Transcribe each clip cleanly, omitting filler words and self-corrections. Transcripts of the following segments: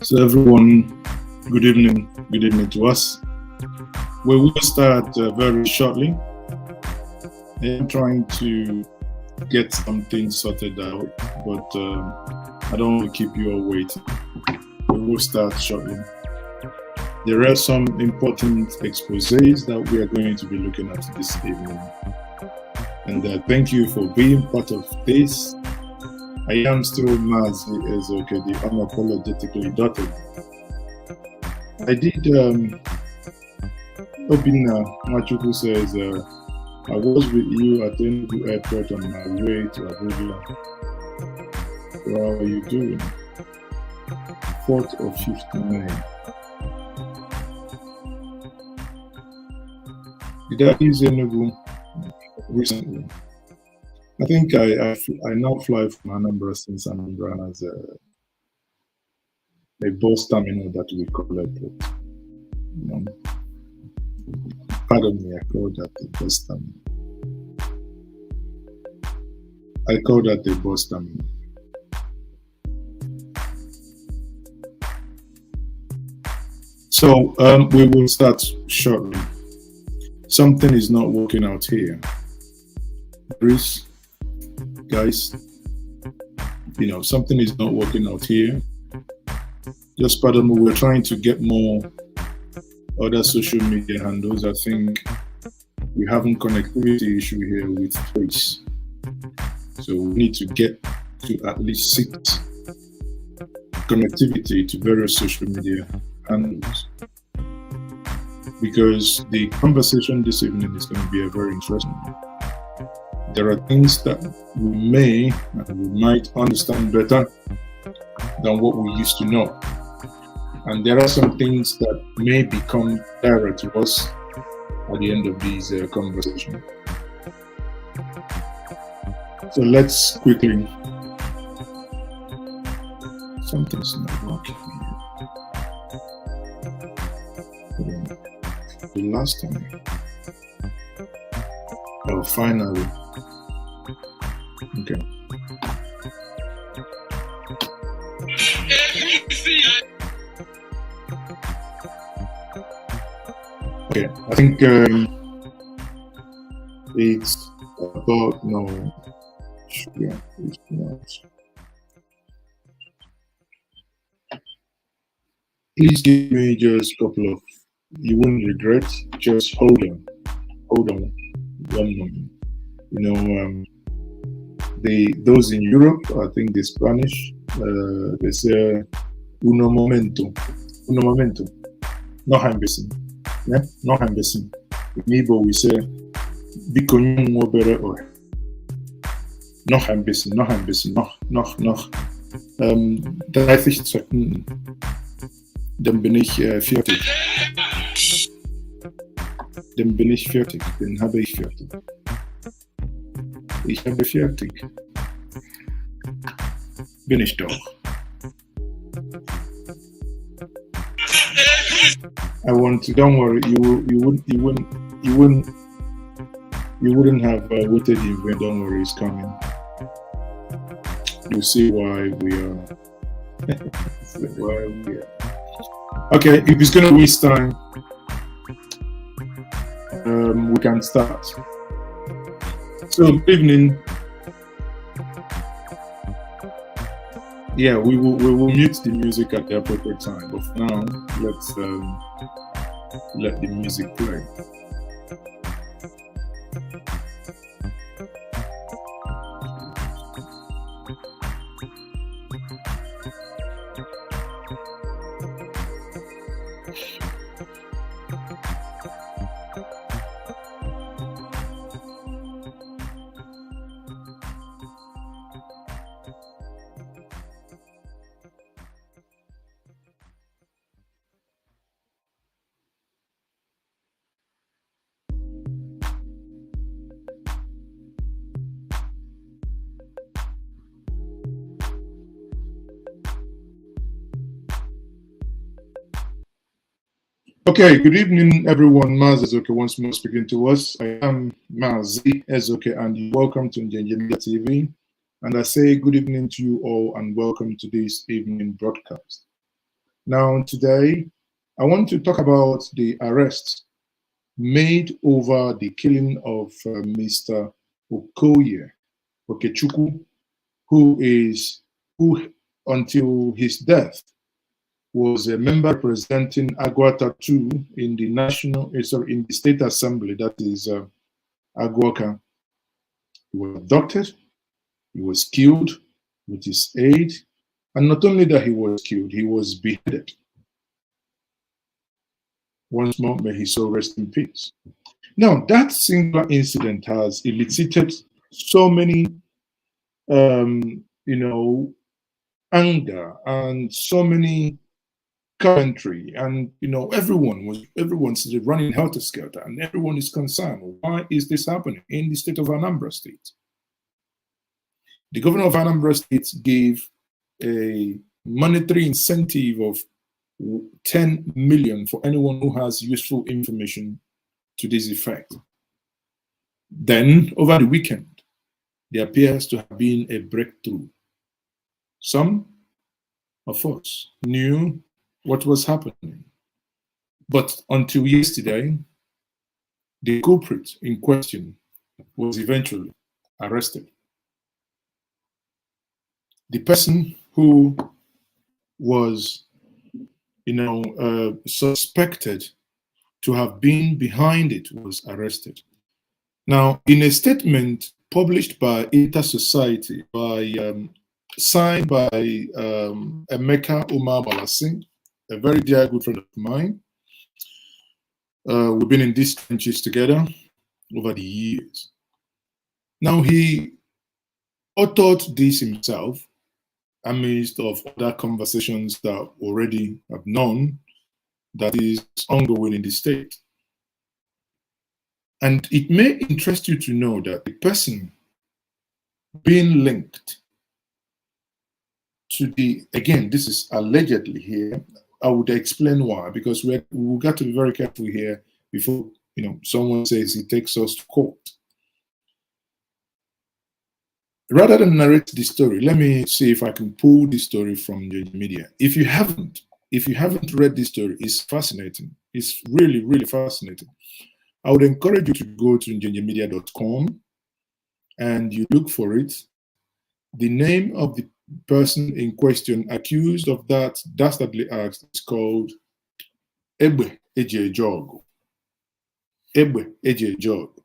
So everyone, good evening to us. We will start very shortly. I'm trying to get something sorted out, but I don't want to keep you all waiting. We will start shortly. There are some important exposés that we are going to be looking at this evening. And thank you for being part of this. I am still Mazi Ezoke, the unapologetically daughter. I did, Obina Machuku says, I was with you at the Enugu airport on my way to Abuja. So how are you doing? 4th or 5th May. Did I use Enugu recently? I think I now fly from Anambra since Anambra has a bus terminal that we call airport. Pardon me, I call that the bus terminal. I call that the bus terminal. So we will start shortly. Something is not working out here. Bruce, guys, something is not working out here. Just pardon me, we're trying to get more other social media handles. I think we have a connectivity issue here with Trace. So we need to get to at least 6 connectivity to various social media handles. Because the conversation this evening is going to be a very interesting one. There are things that we may and we might understand better than what we used to know. And there are some things that may become clearer to us at the end of these conversations. So let's quickly. Something's not working here. The last time. Oh, finally. Okay. Okay, I think it's about no. Yeah, it's not. Please give me just a couple of. You won't regret. Just hold on. Hold on. 1 moment. Those in Europe, I think the Spanish, they say uno momento. No hambesin. Yeah? No hambesin. In Igbo we say biko nyungo bere or. No hambesin. Noch. Darf ich sagen, dann bin ich fertig. Dann bin ich fertig. Dann habe ich fertig. Ich habe fertig. Bin ich doch. I want to. Don't worry. You wouldn't have waited in vain. Don't worry, it's coming. You'll see why we are. Okay, if it's gonna waste time, we can start. So, good evening. Yeah, we will mute the music at the appropriate time. But for now, let's let the music play. Okay, good evening, everyone. Mazi Ezoke once more speaking to us. I am Mazi Ezoke, and you're welcome to Njenjemia TV. And I say good evening to you all, and welcome to this evening broadcast. Now, today, I want to talk about the arrests made over the killing of Mr. Okoye, Okechukwu, who until his death was a member representing Agwata 2 in the in the State Assembly, that is Agwaka. He was abducted, he was killed with his aid, and not only that he was killed, he was beheaded. Once more, may his soul rest in peace. Now, that singular incident has elicited so many, anger and so many commentary, and everyone's running helter skelter, and everyone is concerned. Why is this happening in the state of Anambra State? The governor of Anambra State gave a monetary incentive of 10 million for anyone who has useful information to this effect. Then, over the weekend, there appears to have been a breakthrough. Some of us knew what was happening, but until yesterday, the culprit in question was eventually arrested. The person who was, suspected to have been behind it was arrested. Now, in a statement published by Inter-Society, signed by Emeka Umar Balasing, a very dear good friend of mine, we've been in these trenches together over the years. Now, he authored this himself amidst of other conversations that already have known that is ongoing in the state. And it may interest you to know that the person being linked to again, this is allegedly here, I would explain why, because we've got to be very careful here before, someone says he takes us to court. Rather than narrate the story, let me see if I can pull this story from the media. If you haven't read this story, it's fascinating. It's really, really fascinating. I would encourage you to go to njenjemedia.com and you look for it. The name of the person in question accused of that dastardly act is called Egbe Ejejogu. Egbe Ejejogu.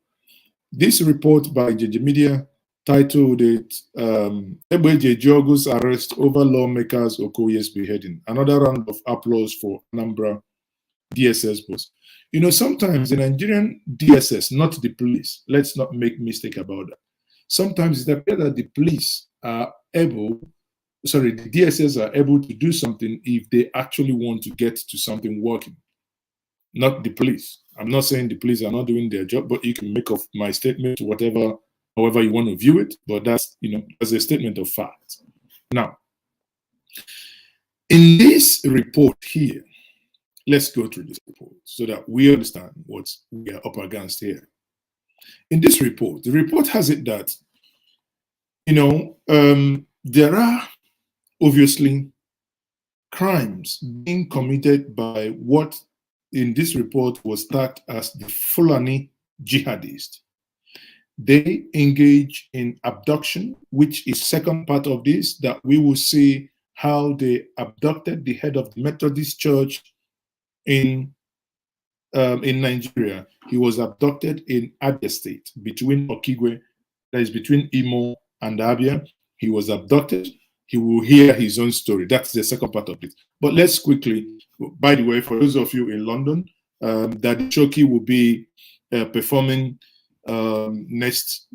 This report by Njenjemedia titled it Egbe Ejejogu's arrest over lawmakers Okoye's beheading. Another round of applause for Anambra DSS boss. Sometimes the Nigerian DSS, not the police, let's not make mistake about that. Sometimes it appears that the police are the DSS are able to do something if they actually want to get to something working. Not the police. I'm not saying the police are not doing their job, but you can make of my statement however you want to view it, but that's, as a statement of fact. Now, in this report here, let's go through this report so that we understand what we are up against here. In this report, the report has it that, there are obviously crimes being committed by what in this report was tagged as the Fulani jihadists. They engage in abduction, which is second part of this, that we will see how they abducted the head of the Methodist Church in Nigeria. He was abducted in Abia State, between Okigwe, that is between Imo and Abia. He was abducted. He will hear his own story. That's the second part of it. But let's quickly, by the way, for those of you in London, Daddy Choki will be performing next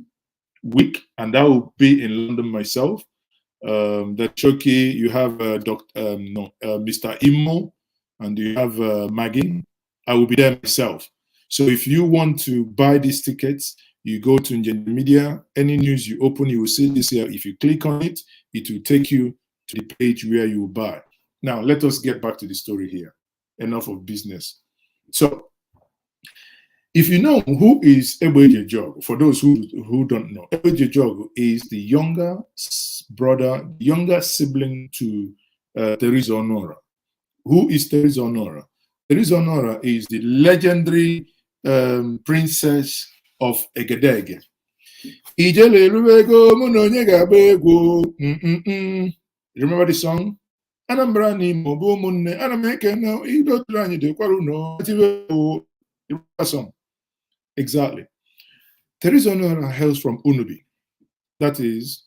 week, and I will be in London myself. That Choki, you have Mr. Imo, and you have Maggie. I will be there myself. So if you want to buy these tickets, you go to Njenjemedia. Any news you open, you will see this here. If you click on it, it will take you to the page where you will buy. Now, let us get back to the story here. Enough of business. So, if you know who is Egbe Ejejogu, for those who don't know, Egbe Ejejogu is the younger brother, younger sibling to Teresa Okoye. Who is Teresa Honora? Teresa Honora is the legendary princess of Egedege. Remember the song? Song. Exactly. Teresa Honora hails from Unubi, that is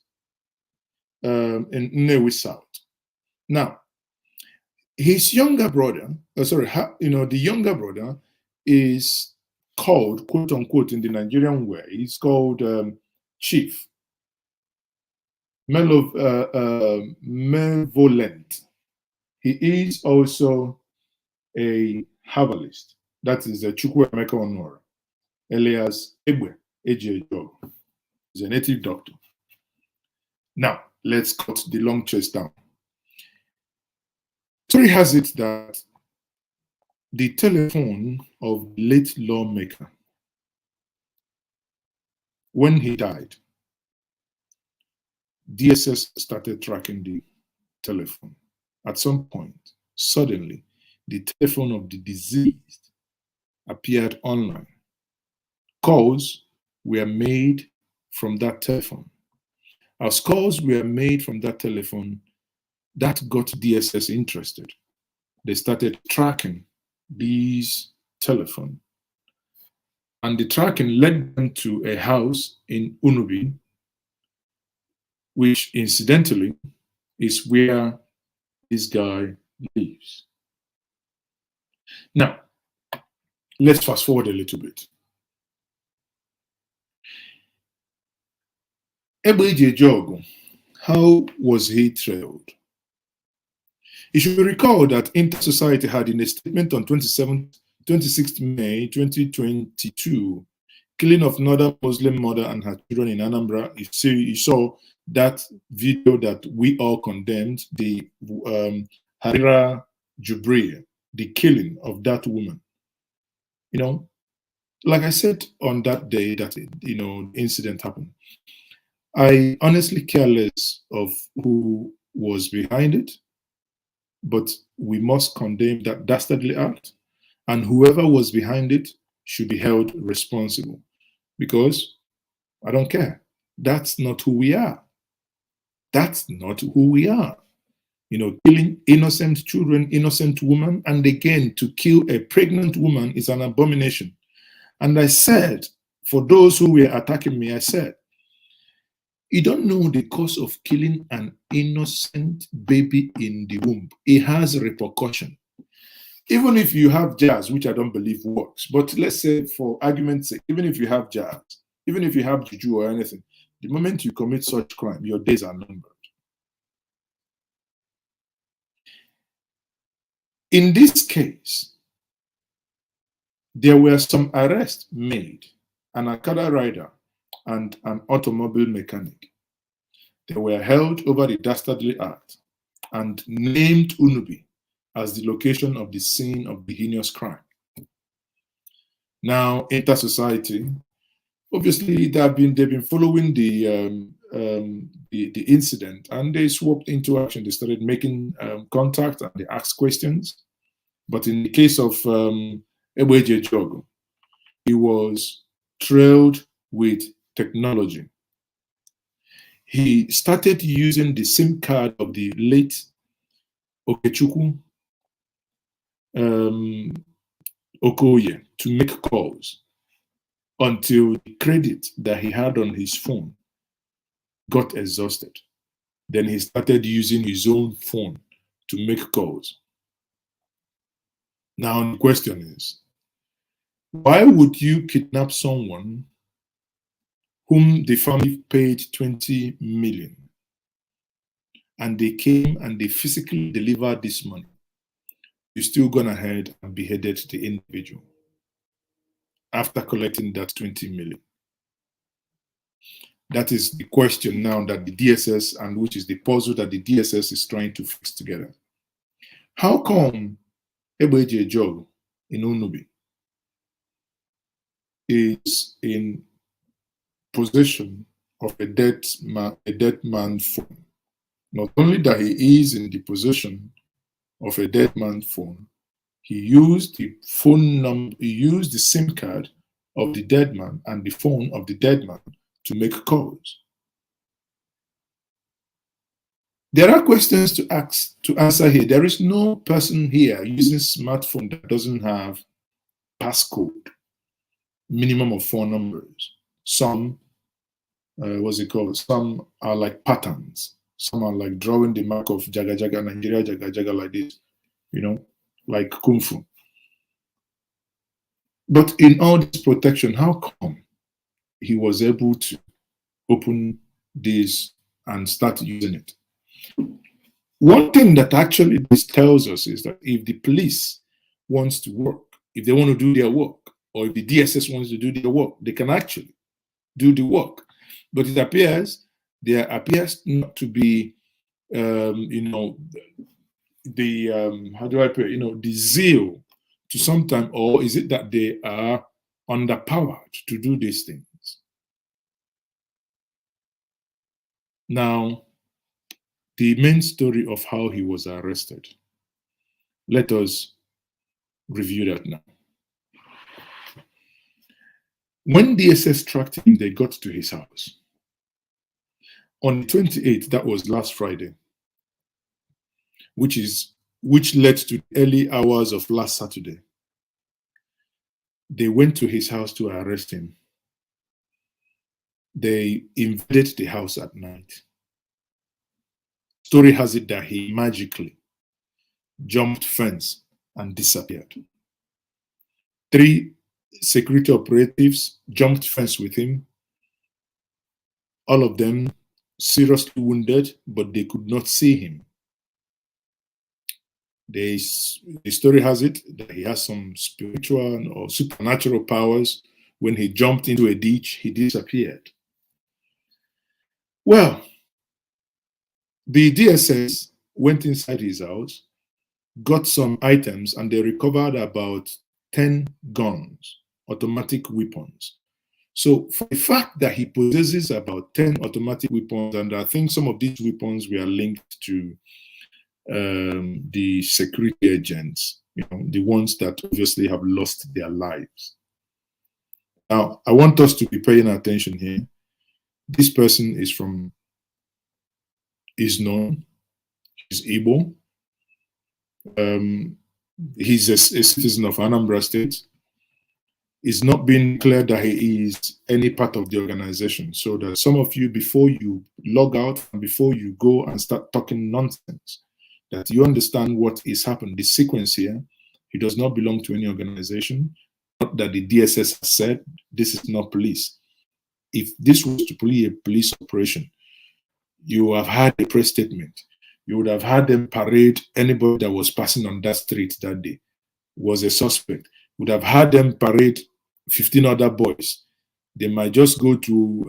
in Nnewi South. Now, his younger brother, the younger brother is called, quote unquote, in the Nigerian way, he's called Chief Malevolent. He is also a herbalist. That is a Chukwuemeka Onora, alias Egbe Ejiejog. He's a native doctor. Now, let's cut the long chase down. Story has it that the telephone of the late lawmaker, when he died, DSS started tracking the telephone. At some point, suddenly, the telephone of the deceased appeared online. Calls were made from that telephone. As calls were made from that telephone, that got DSS interested. They started tracking these telephone. And the tracking led them to a house in Unubi, which incidentally is where this guy lives. Now, let's fast forward a little bit. Egbe Ejiejog, how was he trailed? You should recall that Inter-Society had, in a statement on 26th May 2022, killing of another Muslim mother and her children in Anambra. You saw that video that we all condemned, the Harira Jubriya, the killing of that woman. You know, like I said on that day that, the incident happened, I honestly care less of who was behind it, but we must condemn that dastardly act, and whoever was behind it should be held responsible, because I don't care. That's not who we are. That's not who we are. Killing innocent children, innocent women, and again, to kill a pregnant woman is an abomination. And I said, for those who were attacking me, I said, you don't know the cause of killing an innocent baby in the womb. It has repercussion. Even if you have jazz, which I don't believe works, but let's say for argument's sake, even if you have jazz, even if you have juju or anything, the moment you commit such crime, your days are numbered. In this case, there were some arrests made, an Akada rider and an automobile mechanic. They were held over the dastardly act and named Unubi as the location of the scene of the heinous crime. Now, Inter-Society, obviously, they've been following the incident, and they swapped into action. They started making contact and they asked questions. But in the case of Egbe Ejiejog, he was trailed with technology. He started using the SIM card of the late Okechukwu Okoye to make calls until the credit that he had on his phone got exhausted. Then he started using his own phone to make calls. Now the question is, why would you kidnap someone whom the family paid 20 million and they came and they physically delivered this money? You still gone ahead and beheaded the individual after collecting that 20 million. That is the question now that the DSS, and which is the puzzle that the DSS is trying to fix together. How come Egbe Ejiejog in Unubi is in possession of a dead man's phone? Not only that he is in the possession of a dead man's phone. He used the phone number, he used the SIM card of the dead man and the phone of the dead man to make calls. There are questions to answer here. There is no person here using smartphone that doesn't have passcode, minimum of 4 numbers. Some, what's it called? Some are like patterns. Some are like drawing the mark of Jaga Jaga, Nigeria Jaga Jaga like this, you know, like Kung Fu. But in all this protection, how come he was able to open this and start using it? One thing that actually this tells us is that if the police wants to work, if they want to do their work, or if the DSS wants to do their work, they can actually do the work. But it appears there appears not to be, you know, the how do I put it, you know, the zeal to sometime, or is it that they are underpowered to do these things? Now, the main story of how he was arrested. Let us review that now. When DSS tracked him, they got to his house. On the 28th, that was last Friday, which led to the early hours of last Saturday. They went to his house to arrest him. They invaded the house at night. Story has it that he magically jumped fence and disappeared. 3 security operatives jumped fence with him. All of them seriously wounded, but they could not see him. The story has it that he has some spiritual or supernatural powers. When he jumped into a ditch, he disappeared. Well, the DSS went inside his house, got some items, and they recovered about 10 guns, automatic weapons. So for the fact that he possesses about 10 automatic weapons, and I think some of these weapons were linked to the security agents, you know, the ones that obviously have lost their lives. Now, I want us to be paying attention here. This person is known, he's Igbo. He's a citizen of Anambra State. It's not been declared that he is any part of the organization. So that some of you, before you log out and before you go and start talking nonsense, that you understand what is happening. The sequence here, he does not belong to any organization. Not that the DSS has said, this is not police. If this was to be a police operation, you have had a press statement. You would have had them parade anybody that was passing on that street that day was a suspect. Would have had them parade 15 other boys. They might just go to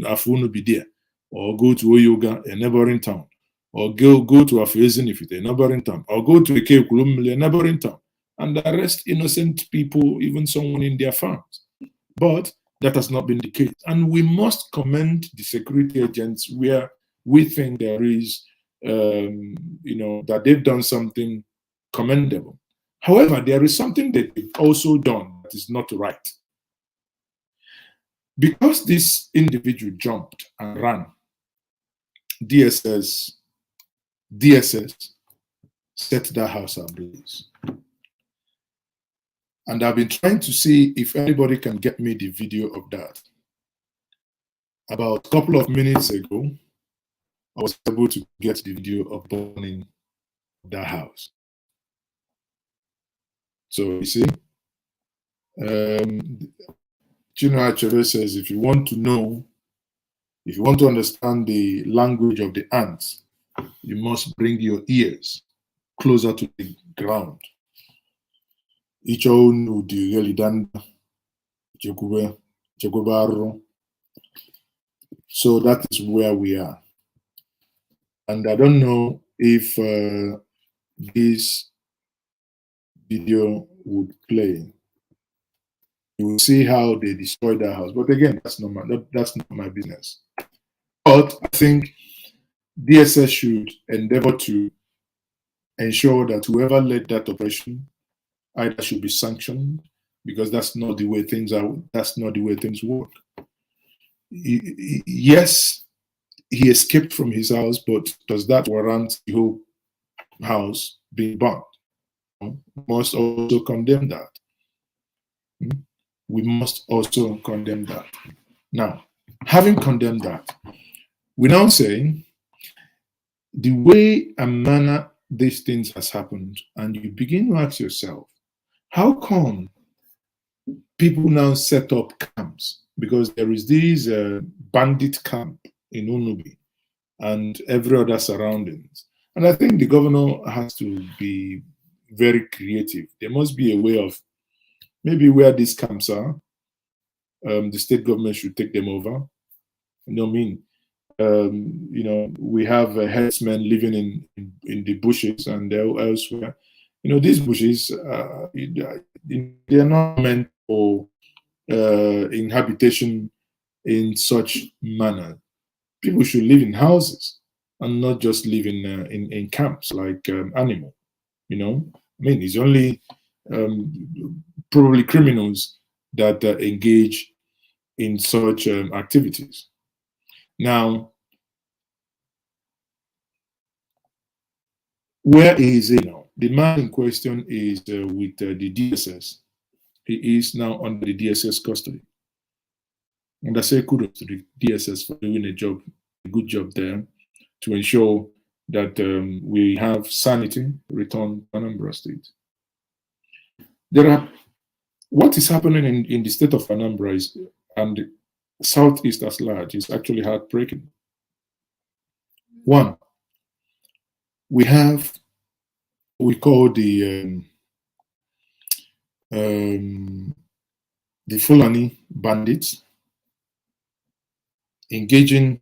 Afunubidia or go to Oyoga, a neighboring town, or go to Afezin if it's a neighboring town, or go to Ekekulumli, a neighboring town, and arrest innocent people, even someone in their farms. But that has not been the case. And we must commend the security agents where we think there is, you know, that they've done something commendable. However, there is something that they've also done that is not right. Because this individual jumped and ran, DSS set that house ablaze. And I've been trying to see if anybody can get me the video of that. About a couple of minutes ago, I was able to get the video of burning that house. So you see, Chinua Achebe says, if you want to understand the language of the ants, you must bring your ears closer to the ground. So that is where we are. And I don't know if this video would play. You will see how they destroyed that house. But again, that's not my business. But I think DSS should endeavor to ensure that whoever led that operation either should be sanctioned, because that's not the way things are. That's not the way things work. Yes, he escaped from his house, but does that warrant the whole house being burnt? We must also condemn that. We must also condemn that. Now, having condemned that, we now say the way and manner these things has happened, and you begin to ask yourself, how come people now set up camps? Because there is this bandit camp in Unubi and every other surroundings. And I think the governor has to be very creative. There must be a way of maybe where these camps are, the state government should take them over. You know what I mean? We have herdsmen living in the bushes and elsewhere. These bushes, they are not meant for inhabitation in such manner. People should live in houses and not just live in camps like animal. It's only probably criminals that engage in such activities. Now, where is he now? The man in question is with the DSS. He is now under the DSS custody. And I say kudos to the DSS for doing a good job there to ensure that we have sanity returned to Anambra State. What is happening in the state of Anambra and the Southeast as large is actually heartbreaking. One, we have what we call the Fulani bandits engaging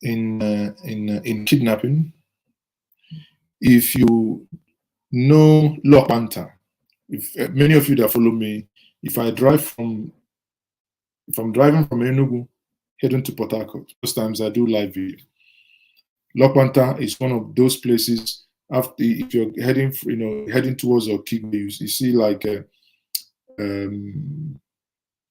in kidnapping. If you know Lawmaker, if many of you that follow me, if I'm driving from Enugu heading to Port Harcourt, most times I do live video. Lawmaker is one of those places. If you're heading towards Okigwe, you see like a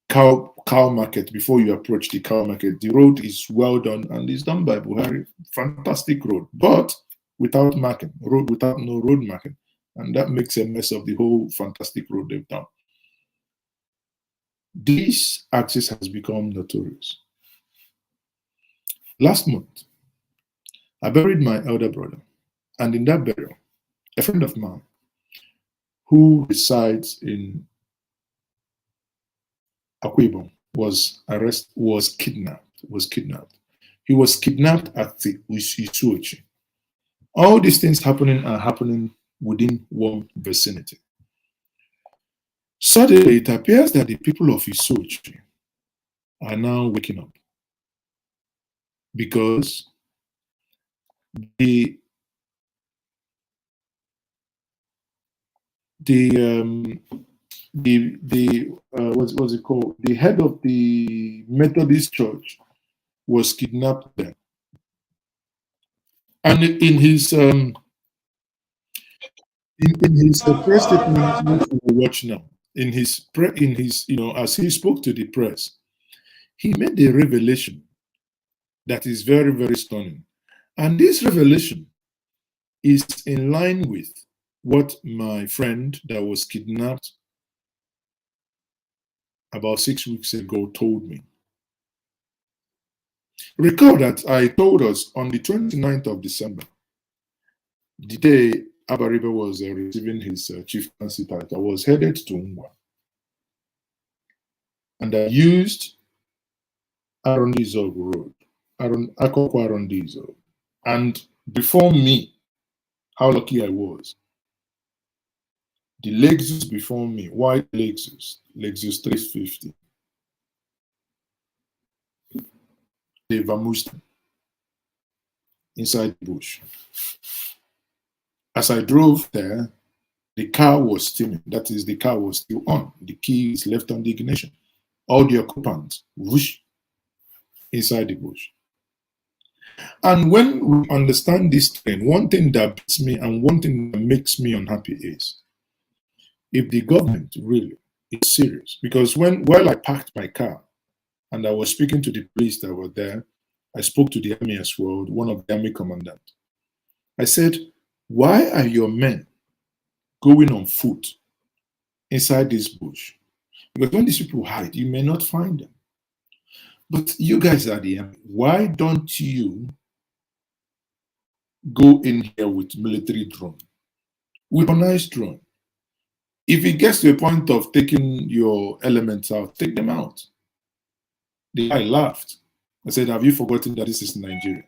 cow market before you approach the cow market. The road is well done and it's done by Buhari. Fantastic road, but without marking, without no road marking. And that makes a mess of the whole fantastic road they've done. This axis has become notorious. Last month, I buried my elder brother. And in that burial, a friend of mine who resides in Akwa was kidnapped. He was kidnapped at the Isuochi. All these things are happening within one vicinity. Suddenly, it appears that the people of Isuochi are now waking up because what's it called? The head of the Methodist church was kidnapped there, and in his press statement, which we will watch now, as he spoke to the press, he made a revelation that is very, very stunning, and this revelation is in line with what my friend that was kidnapped about 6 weeks ago told me. Recall that I told us on the 29th of December, the day Abaribe was receiving his chieftaincy title, I was headed to Ngwa. And I used Arondizog Road, Akokwa Arondizog. And before me, how lucky I was. The Lexus before me, white Lexus 350. The Vamusta inside the bush. As I drove there, the car was steaming. That is, the car was still on. The key is left on the ignition. All the occupants, whoosh, inside the bush. And when we understand this trend, one thing that beats me and one thing that makes me unhappy is if the government really is serious. Because while I parked my car and I was speaking to the police that were there, I spoke to the army as well, one of the army commandants. I said, why are your men going on foot inside this bush? Because when these people hide, you may not find them. But you guys are the army. Why don't you go in here with military drone, weaponized drone? If it gets to a point of taking your elements out, take them out. The guy laughed. I said, have you forgotten that this is Nigeria?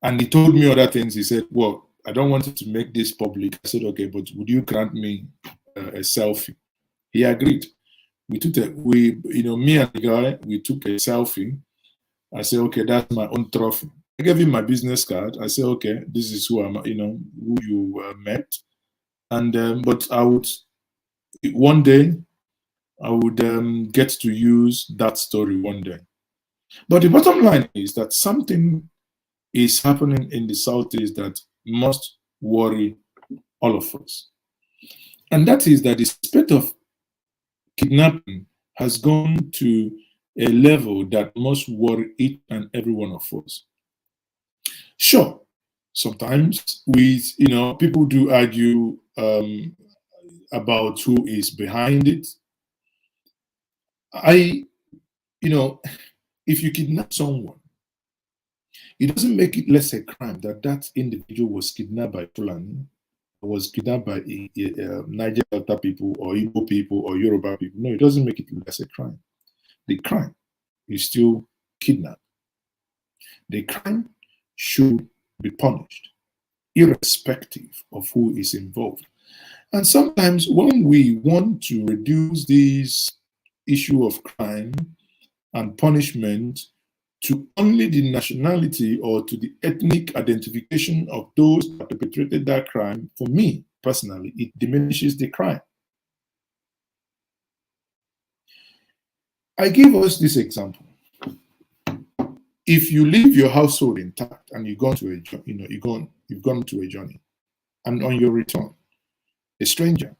And he told me other things. He said, well, I don't want to make this public. I said, okay, but would you grant me a selfie? He agreed. Me and the guy, we took a selfie. I said, okay, that's my own trophy. I gave him my business card. I said, okay, this is who who you met. And but one day, I would get to use that story one day. But the bottom line is that something is happening in the Southeast that must worry all of us. And that is that the spate of kidnapping has gone to a level that must worry each and every one of us. Sure, sometimes people do argue about who is behind it. If you kidnap someone, it doesn't make it less a crime that that individual was kidnapped by Fulani, was kidnapped by Niger Delta people or Igbo people or Yoruba people. No, it doesn't make it less a crime. The crime is still kidnap. The crime should be punished, irrespective of who is involved. And sometimes when we want to reduce this issue of crime and punishment to only the nationality or to the ethnic identification of those that perpetrated that crime, for me personally, it diminishes the crime. I give us this example. If you leave your household intact and you've gone to you've gone to a journey, and on your return, a stranger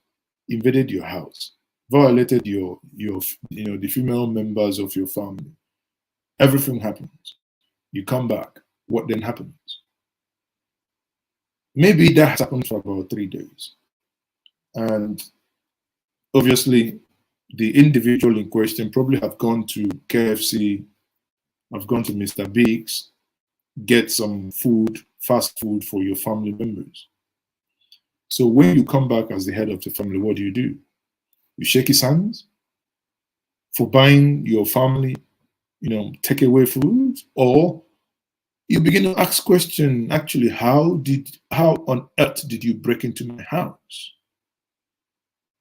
invaded your house, violated the female members of your family. Everything happens. You come back. What then happens? Maybe that has happened for about 3 days. And obviously, the individual in question probably have gone to KFC, have gone to Mr. Biggs, get some food, fast food for your family members. So when you come back as the head of the family, what do? You shake his hands for buying your family takeaway food, or you begin to ask questions. Actually, how on earth did you break into my house?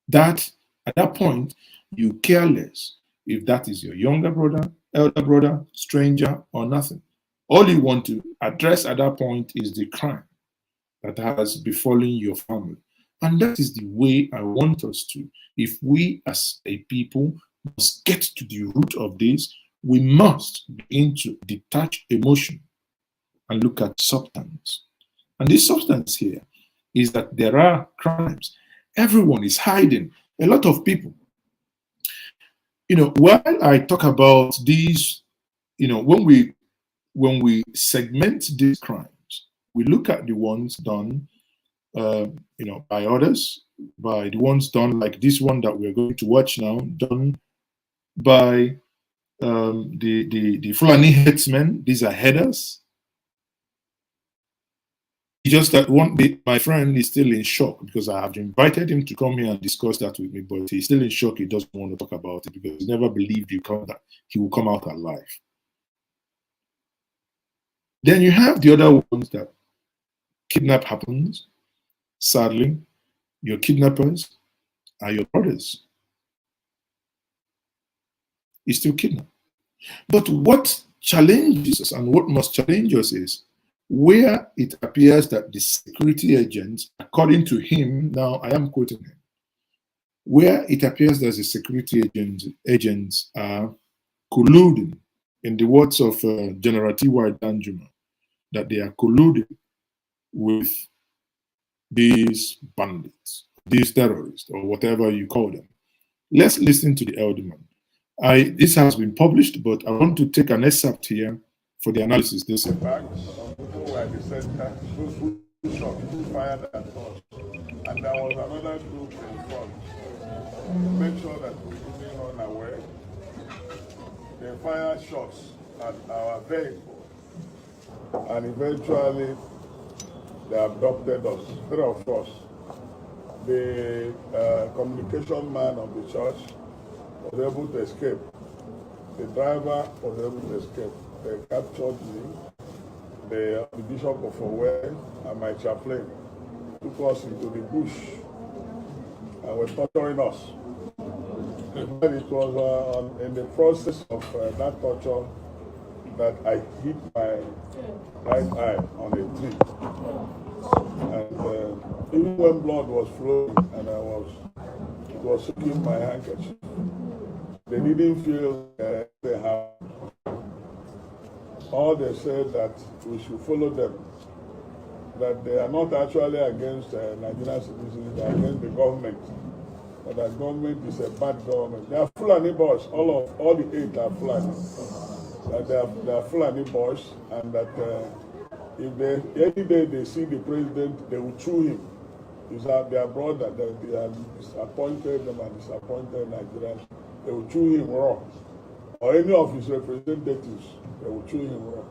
That at that point, you care less if that is your younger brother, elder brother, stranger, or nothing. All you want to address at that point is the crime that has befallen your family. And that is the way I want us to. If we as a people must get to the root of this, we must begin to detach emotion and look at substance. And this substance here is that there are crimes. Everyone is hiding. A lot of people. While I talk about these, when we segment these crimes, we look at the ones done, by others, by the ones done like this one that we're going to watch now, done by the Fulani Herdsmen. These are headers. Just that one day, my friend is still in shock because I have invited him to come here and discuss that with me, but he's still in shock. He doesn't want to talk about it because he never believed he will come out alive. Then you have the other ones that kidnap happens. Sadly, your kidnappers are your brothers. You still kidnap. But what challenges us and what must challenge us is where it appears that the security agents, according to him, now I am quoting him, where it appears that the security agents are colluding in the words of General T.Y. Danjuma, that they are colluding with these bandits, these terrorists, or whatever you call them. Let's listen to the elderman. This has been published, but I want to take an excerpt here for the analysis. This is back. People were at the center. Those who shot, who fired at us, and there was another group in front. To make sure that we didn't run away, they fired shots at our vehicle, and eventually they abducted us, 3 of us. The communication man of the church was able to escape. The driver was able to escape. They captured me. The Bishop of Okoye and my chaplain took us into the bush and were torturing us. When it was in the process of that torture that I hit my right eye on a tree. And even when blood was flowing and it was soaking my handkerchief, they didn't feel they had. All they said that we should follow them, that they are not actually against Nigerian citizens, they are against the government. But that government is a bad government. They are Fulani boys, all the 8 are Fulani. They are Fulani boys, and that if any day they see the president, they will chew him. It's their brother, they are disappointed them and disappointed Nigerians. They will chew him raw. Or any of his representatives, they will chew him raw.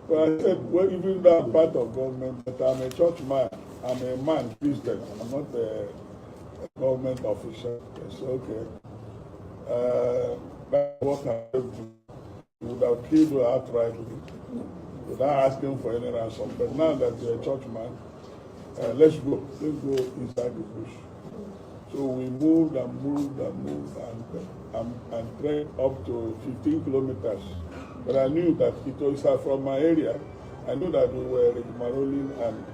But I said, well, even that part of government, but I'm a church man, I'm a man, Christian, I'm not a government official. It's okay. That's what I do. You would have killed you outrightly without asking for any ransom. But now that you're a church man, let's go inside the bush. So we moved and moved and moved and trekked up to 15 kilometers. But I knew that it was from my area. I knew that we were rigmaroling and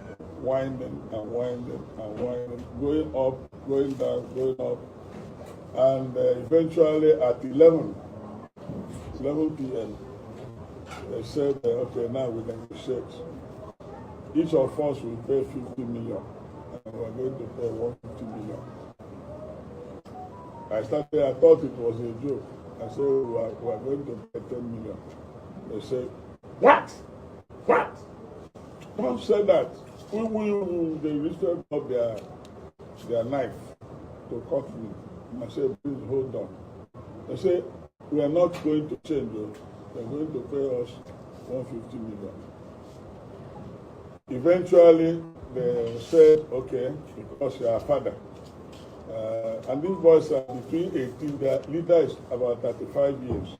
winding and winding and winding, going up, going down, going up. And eventually at 11 p.m., they said, okay, now we negotiate. Each of us will pay 50 million, and we're going to pay 150 million. I thought it was a joke. I said, we're going to pay 10 million. They said, what? What? Don't say that. They lifted up their knife to cut me. I said, please hold on. They said, we are not going to change it. They're going to pay us 150 million. Eventually, they said, okay, because you are a father. And these boys are between 18, their leader is about 35 years.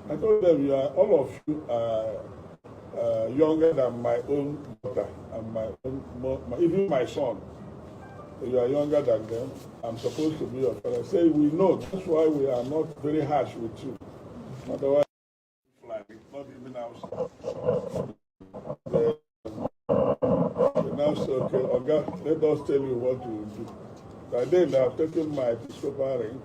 I told them, all of you are younger than my own daughter, and even my son. You are younger than them. I'm supposed to be your father. I say, we know, that's why we are not very harsh with you. Otherwise, not even outside. They now say, okay, Oga, let us tell you what we will do. By then, they have taken my episcopal ring,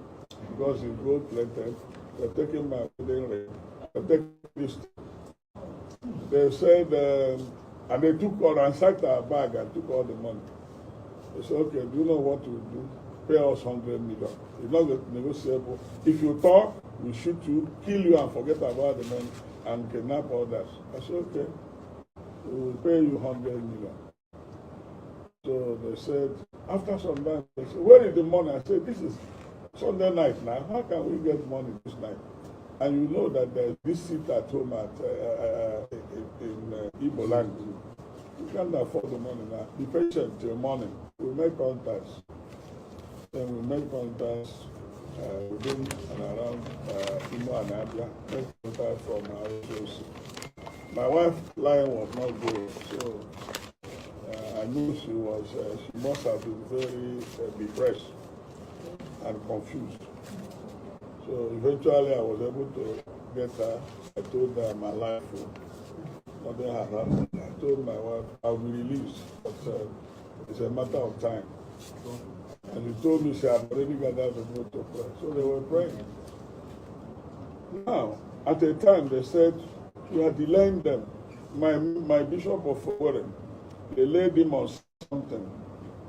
because it's gold plated. They've taken my wedding ring. They've taken this. They said, and they took all, ransacked our bag and took all the money. They said, okay, do you know what we will do? Pay us 100 million. It's not negotiable. If you talk, we shoot you, kill you, and forget about the money, and kidnap others. I said, okay, we will pay you 100 million. So they said, after some time, they said, where is the money? I said, this is Sunday night now. How can we get money this night? And you know that there's this seat at home in Igbo land. You can't afford the money now. Be patient till morning. We make contacts. Then we make contacts within and around Imo and Abia. Make contacts from our agency. My wife's line was not good, so I knew she must have been very depressed and confused. So eventually I was able to get her. I told her my life, nothing had happened. I told my wife I'll be released, but it's a matter of time. And she told me she had already gathered the people to pray. So they were praying. Now, At a time, they said, you are delaying them. My bishop of Warren, they laid him on something,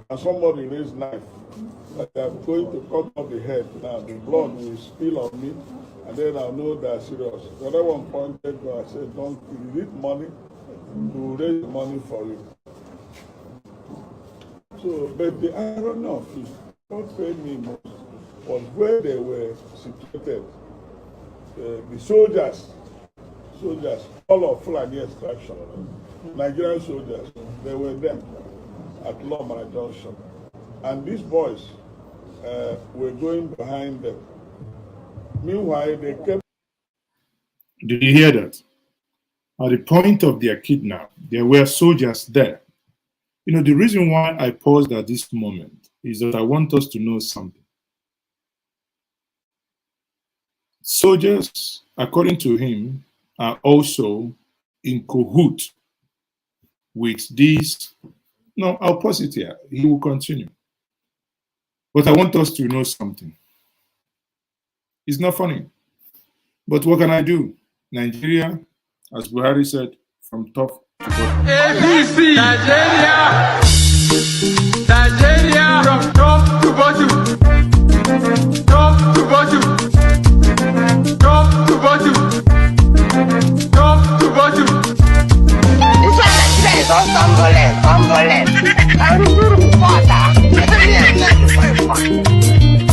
and somebody raised knife. Like I'm going to cut off the head now. The blood will spill on me, and then I'll know they're serious. The other one pointed to, I said, don't, you need money to raise money for you. So, but the irony of it, what paid me most was where they were situated. The soldiers, all of Fulani extraction, Nigerian soldiers, they were there at Lawmaker Junction. And these boys were going behind them. Meanwhile, they kept... Did you hear that? At the point of their kidnap, there were soldiers there. You know, the reason why I paused at this moment is that I want us to know something. Soldiers, according to him, are also in cahoot with these. No, I'll pause it here. He will continue. But I want us to know something. It's not funny. But what can I do? Nigeria, as Buhari said, from top to bottom. ABC, Nigeria, from top to bottom, top to bottom. Top to bottom. Top to bottom. This one Nigeria is all tumbling.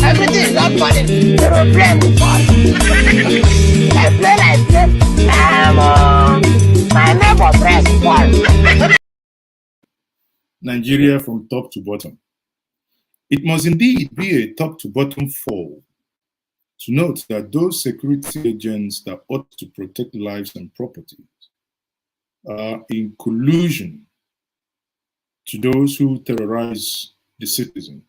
Everything is not funny. Aeroplane is fun. I play. My neighbor press fun. Nigeria from top to bottom. It must indeed be a top to bottom fall to note that those security agents that ought to protect lives and properties are in collusion to those who terrorize the citizens.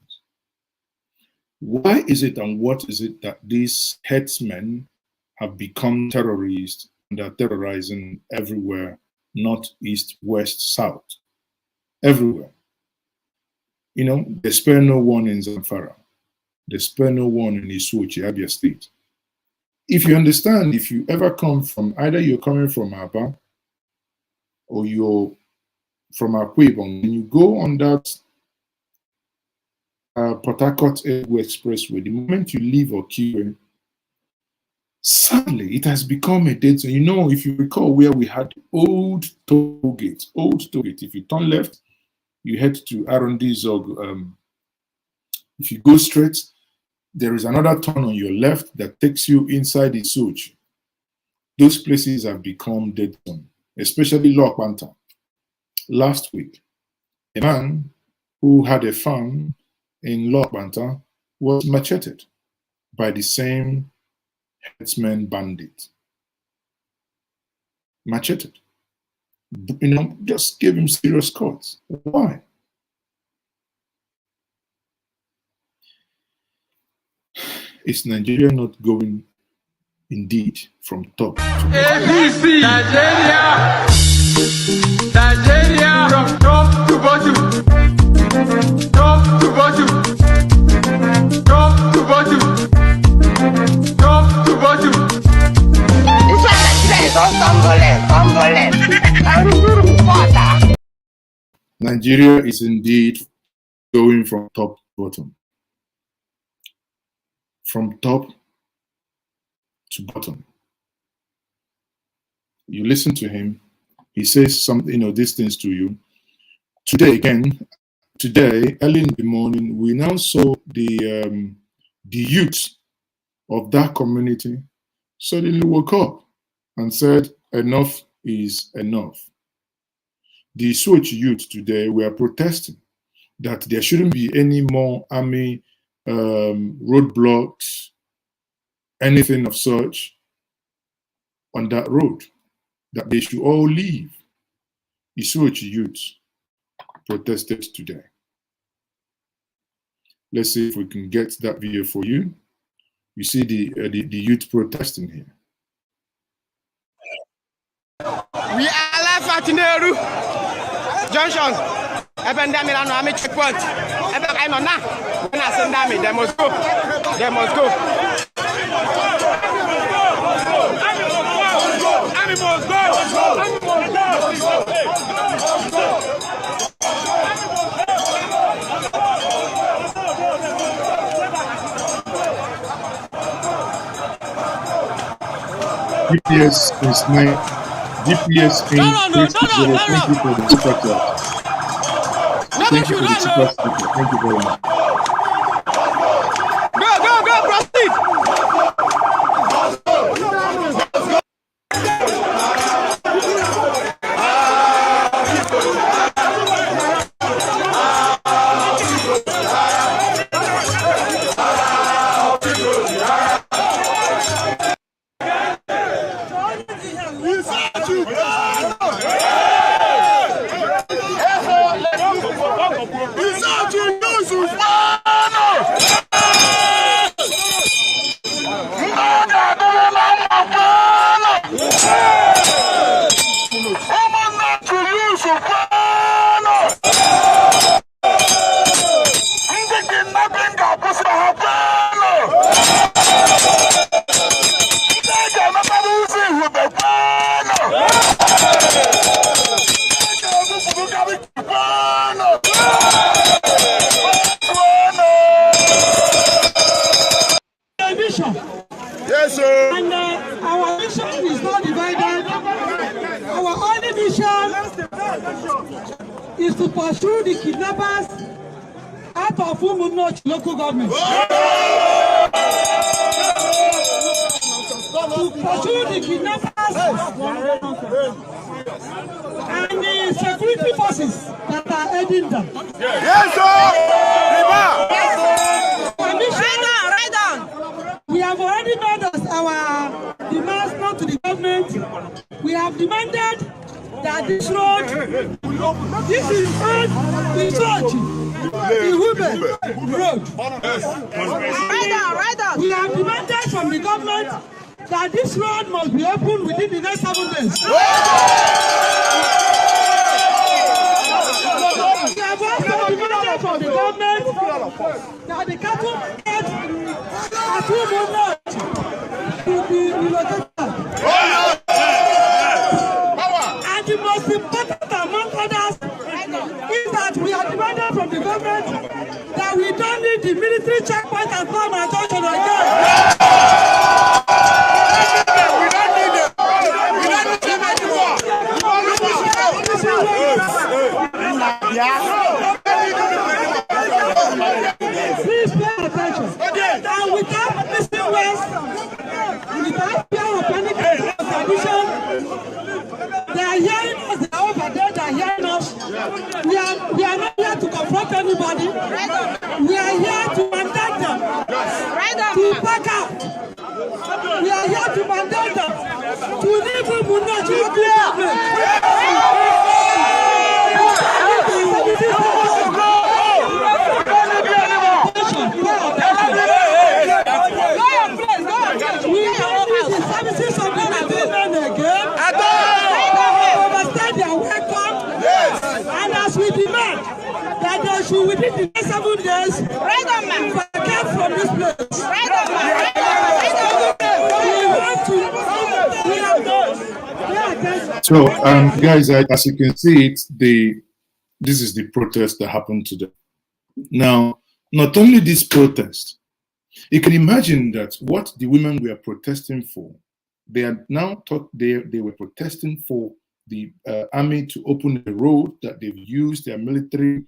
Why is it and what is it that these headsmen have become terrorists and are terrorizing everywhere, north, east, west, south, everywhere? You know, they spare no one in Zamfara. They spare no one in Isuochi, Abia State. If you understand, if you ever come from, either you're coming from Aba or you're from Akwebong, and you go on that Port Harcourt Expressway, the moment you leave Okire, sadly, it has become a dead zone. You know, if you recall where we had old toll gate. If you turn left, you head to R&D Zog. If you go straight, there is another turn on your left that takes you inside the Isuochi. Those places have become dead zone, especially Lokbanta. Last week, a man who had a farm in Lokbanta was macheted by the same headsman bandit. Macheted. You know, just gave him serious cuts. Why? Is Nigeria not going indeed from top to bottom? ABC, Nigeria, from top to bottom, top to bottom, top to bottom, top to bottom. This one Nigeria is all tumbling. Nigeria is indeed going from top to bottom. From top to bottom. You listen to him, he says something, you know, these things to you. Today, early in the morning, we now saw the youth of that community suddenly woke up and said, enough is enough. The Isuochi youth today were protesting that there shouldn't be any more army roadblocks, anything of such on that road, that they should all leave. Isuochi youth protested today. Let's see if we can get that video for you. You see the youth protesting here. We are live at Neru Junction. Even them in a checkpoint. Even I know now. When I send them, they must go. They must go. GPS is 9. GPS in 360. Thank you for the super chat. Thank you for the super chat. Thank you very much. Go, proceed. Yes, sir. And our mission is not divided. Our only mission is to pursue the kidnappers out of Umunoch local government. To pursue the kidnappers and the security forces that are aiding them. Yes, sir. Our mission, we have already made our demands known to the government. We have demanded that this road, this is the Hube road. We have demanded from the government that this road must be opened within the next 7 days. We have also demanded from the government that the cattle market at Umunoch to be relocated. And the most important among others is that we are demanding from the government that we don't need the military checkpoint at Farm and Junction again. We don't need it. We don't need them anymore. Please pay attention. And without listening west, without fear of any condition, they are hearing us, they are over there, they are hearing us. We are not here to confront anybody. We are here to mandate them to back up. We are here to mandate them to leave Umunoch to clear. We don't need the services of the government again. Overstay their welcome. And as we demand that they should within the next 7 days vacate from this place. So, guys, as you can see, this is the protest that happened today. Now, not only this protest, you can imagine that what the women were protesting for, they are now thought they were protesting for the army to open the road that they've used their military,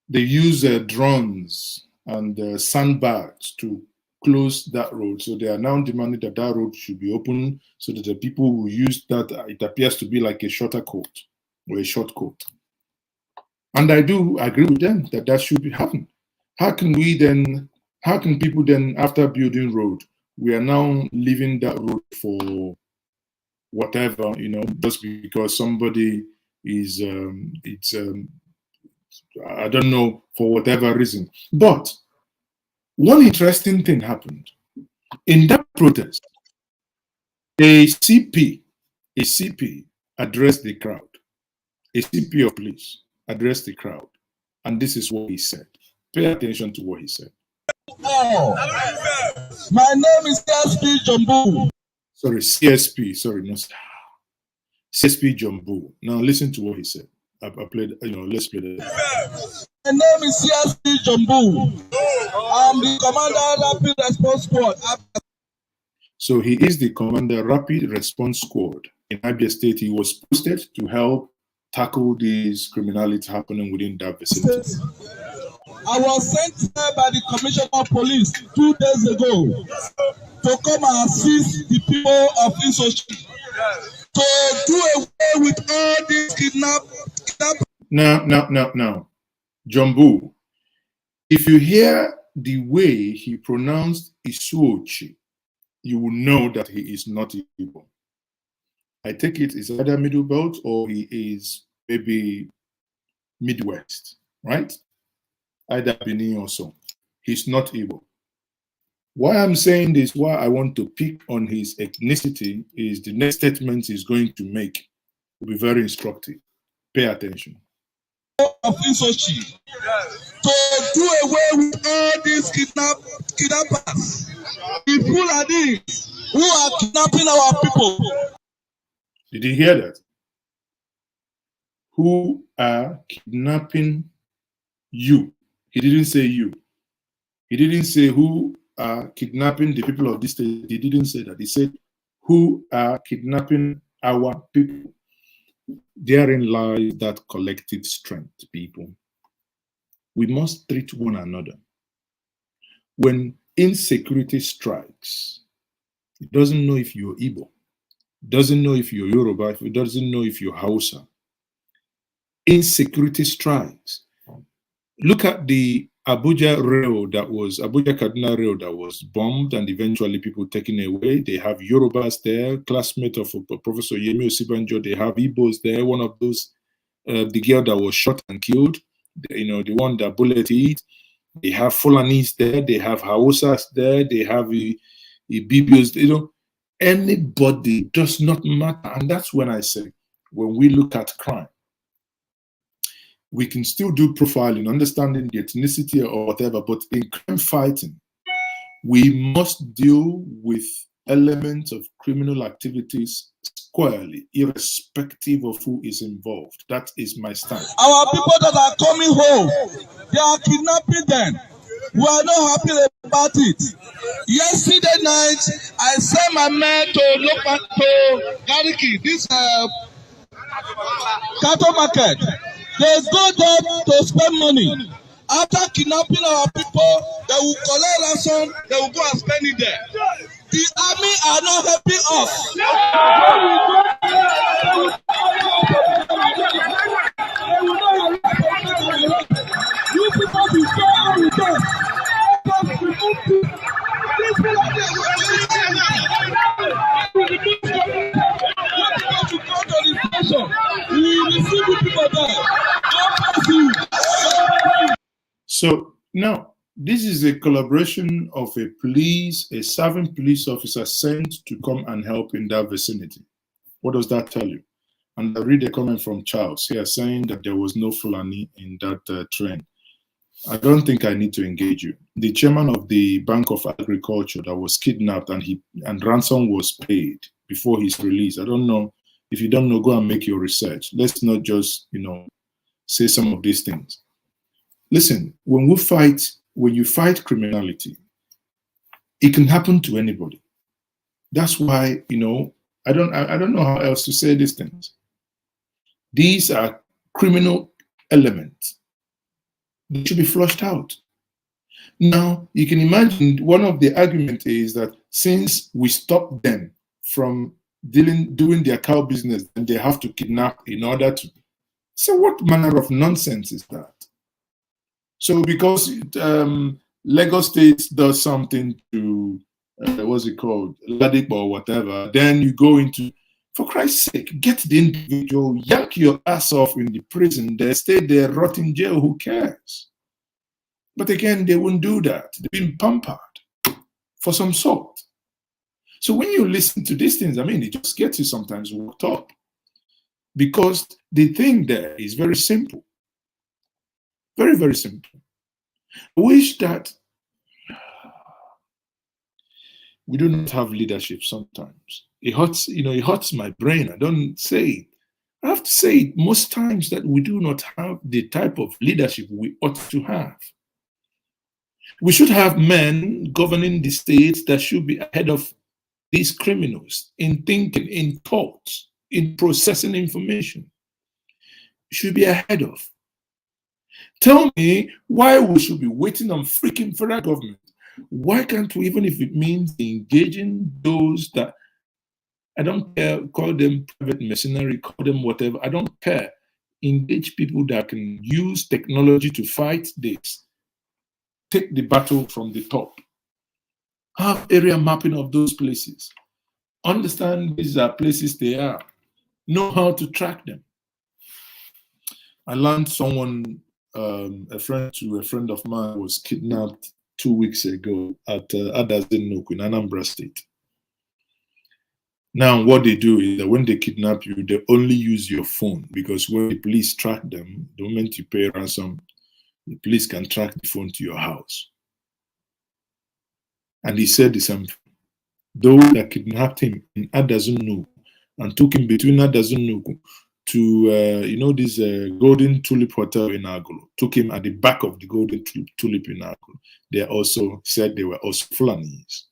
they use drones and sandbags to close that road. So they are now demanding that that road should be open so that the people who use that, it appears to be like a shorter coat or a short coat. And I do agree with them that that should be happening. How can people then, after building road, we are now leaving that road for whatever, just because somebody is, I don't know, for whatever reason. But one interesting thing happened. In that protest, a CP addressed the crowd. A CP of police addressed the crowd. And this is what he said. Pay attention to what he said. My name is CSP Jumbo. Sorry, CSP. Sorry, no. CSP Jumbo. Now listen to what he said. I played, let's play that. My name is CSP Jumbo. I'm the Commander Rapid Response Squad. So he is the Commander Rapid Response Squad in Abia State. He was posted to help tackle this criminality happening within that vicinity. I was sent there by the Commissioner of Police 2 days ago to come and assist the people of Isochi to do away with all these kidnap. Now, Jumbo, if you hear the way he pronounced Isuochi, you will know that he is not Igbo. I take it is either Middle Belt or he is maybe Midwest, right? Either Benin or so. He's not Igbo. Why I'm saying this, why I want to pick on his ethnicity is the next statement he's going to make will be very instructive. Pay attention. Of Isochi to do away with all these kidnappers, the Fulani who are kidnapping our people. Did you hear that? Who are kidnapping you? He didn't say you. He didn't say who are kidnapping the people of this state. He didn't say that. He said who are kidnapping our people. Therein lies that collective strength, people. We must treat one another. When insecurity strikes, it doesn't know if you're Igbo, doesn't know if you're Yoruba, it doesn't know if you're Hausa. Insecurity strikes. Look at the Abuja Kaduna rail that was bombed and eventually people taken away. They have Yorubas there, classmate of Professor Yemi Osibanjo. They have Igbos there. One of those, the girl that was shot and killed, the one that bullet hit. They have Fulanis there. They have Hausas there. They have Ibibios. Anybody does not matter. And that's when I say, when we look at crime, we can still do profiling, understanding the ethnicity or whatever, but in crime fighting, we must deal with elements of criminal activities squarely, irrespective of who is involved. That is my stand. Our people that are coming home, they are kidnapping them. We are not happy about it. Yesterday night, I sent my man to Gariki, this cattle market. They go there to spend money. After kidnapping our people, they will collect ransom, they will go and spend it there. The army are not helping us. You people be fair with us. So now, this is a collaboration of a serving police officer sent to come and help in that vicinity. What does that tell you? And I read a comment from Charles here saying that there was no Fulani in that train. I don't think I need to engage you. The chairman of the Bank of Agriculture that was kidnapped and ransom was paid before his release. I don't know. If you don't know, go and make your research. Let's not just, say some of these things. Listen, when you fight criminality, it can happen to anybody. That's why, I don't know how else to say these things. These are criminal elements. They should be flushed out. Now, you can imagine one of the arguments is that since we stop them from doing their cow business, and they have to kidnap in order to. So what manner of nonsense is that? So because Lagos State does something to, what's it called, Ladipo or whatever, then you go into, for Christ's sake, get the individual, yank your ass off in the prison, they stay there, rot in jail, who cares? But again, they won't do that. They've been pampered for some sort. So when you listen to these things, it just gets you sometimes worked up. Because the thing there is very simple. Very, very simple. I wish that We do not have leadership sometimes. It hurts, it hurts my brain. I don't say it. I have to say it most times that we do not have the type of leadership we ought to have. We should have men governing the state that should be ahead of these criminals in thinking, in thought, in processing information. Should be ahead of. Tell me why we should be waiting on freaking federal government. Why can't we, even if it means engaging those that, I don't care, call them private mercenary, call them whatever, I don't care. Engage people that can use technology to fight this. Take the battle from the top. Have area mapping of those places. Understand these are places they are. Know how to track them. I learned someone, a friend of mine was kidnapped 2 weeks ago at Adazinnoku in Anambra State. Now, what they do is that when they kidnap you, they only use your phone, because when the police track them, the moment you pay ransom, the police can track the phone to your house. And he said the same thing. Those that kidnapped him in Adazinnoku and took him between Adazinnoku to, this Golden Tulip Hotel in Agolo, took him at the back of the Golden Tulip in Agolo. They also said they were also Fulanis.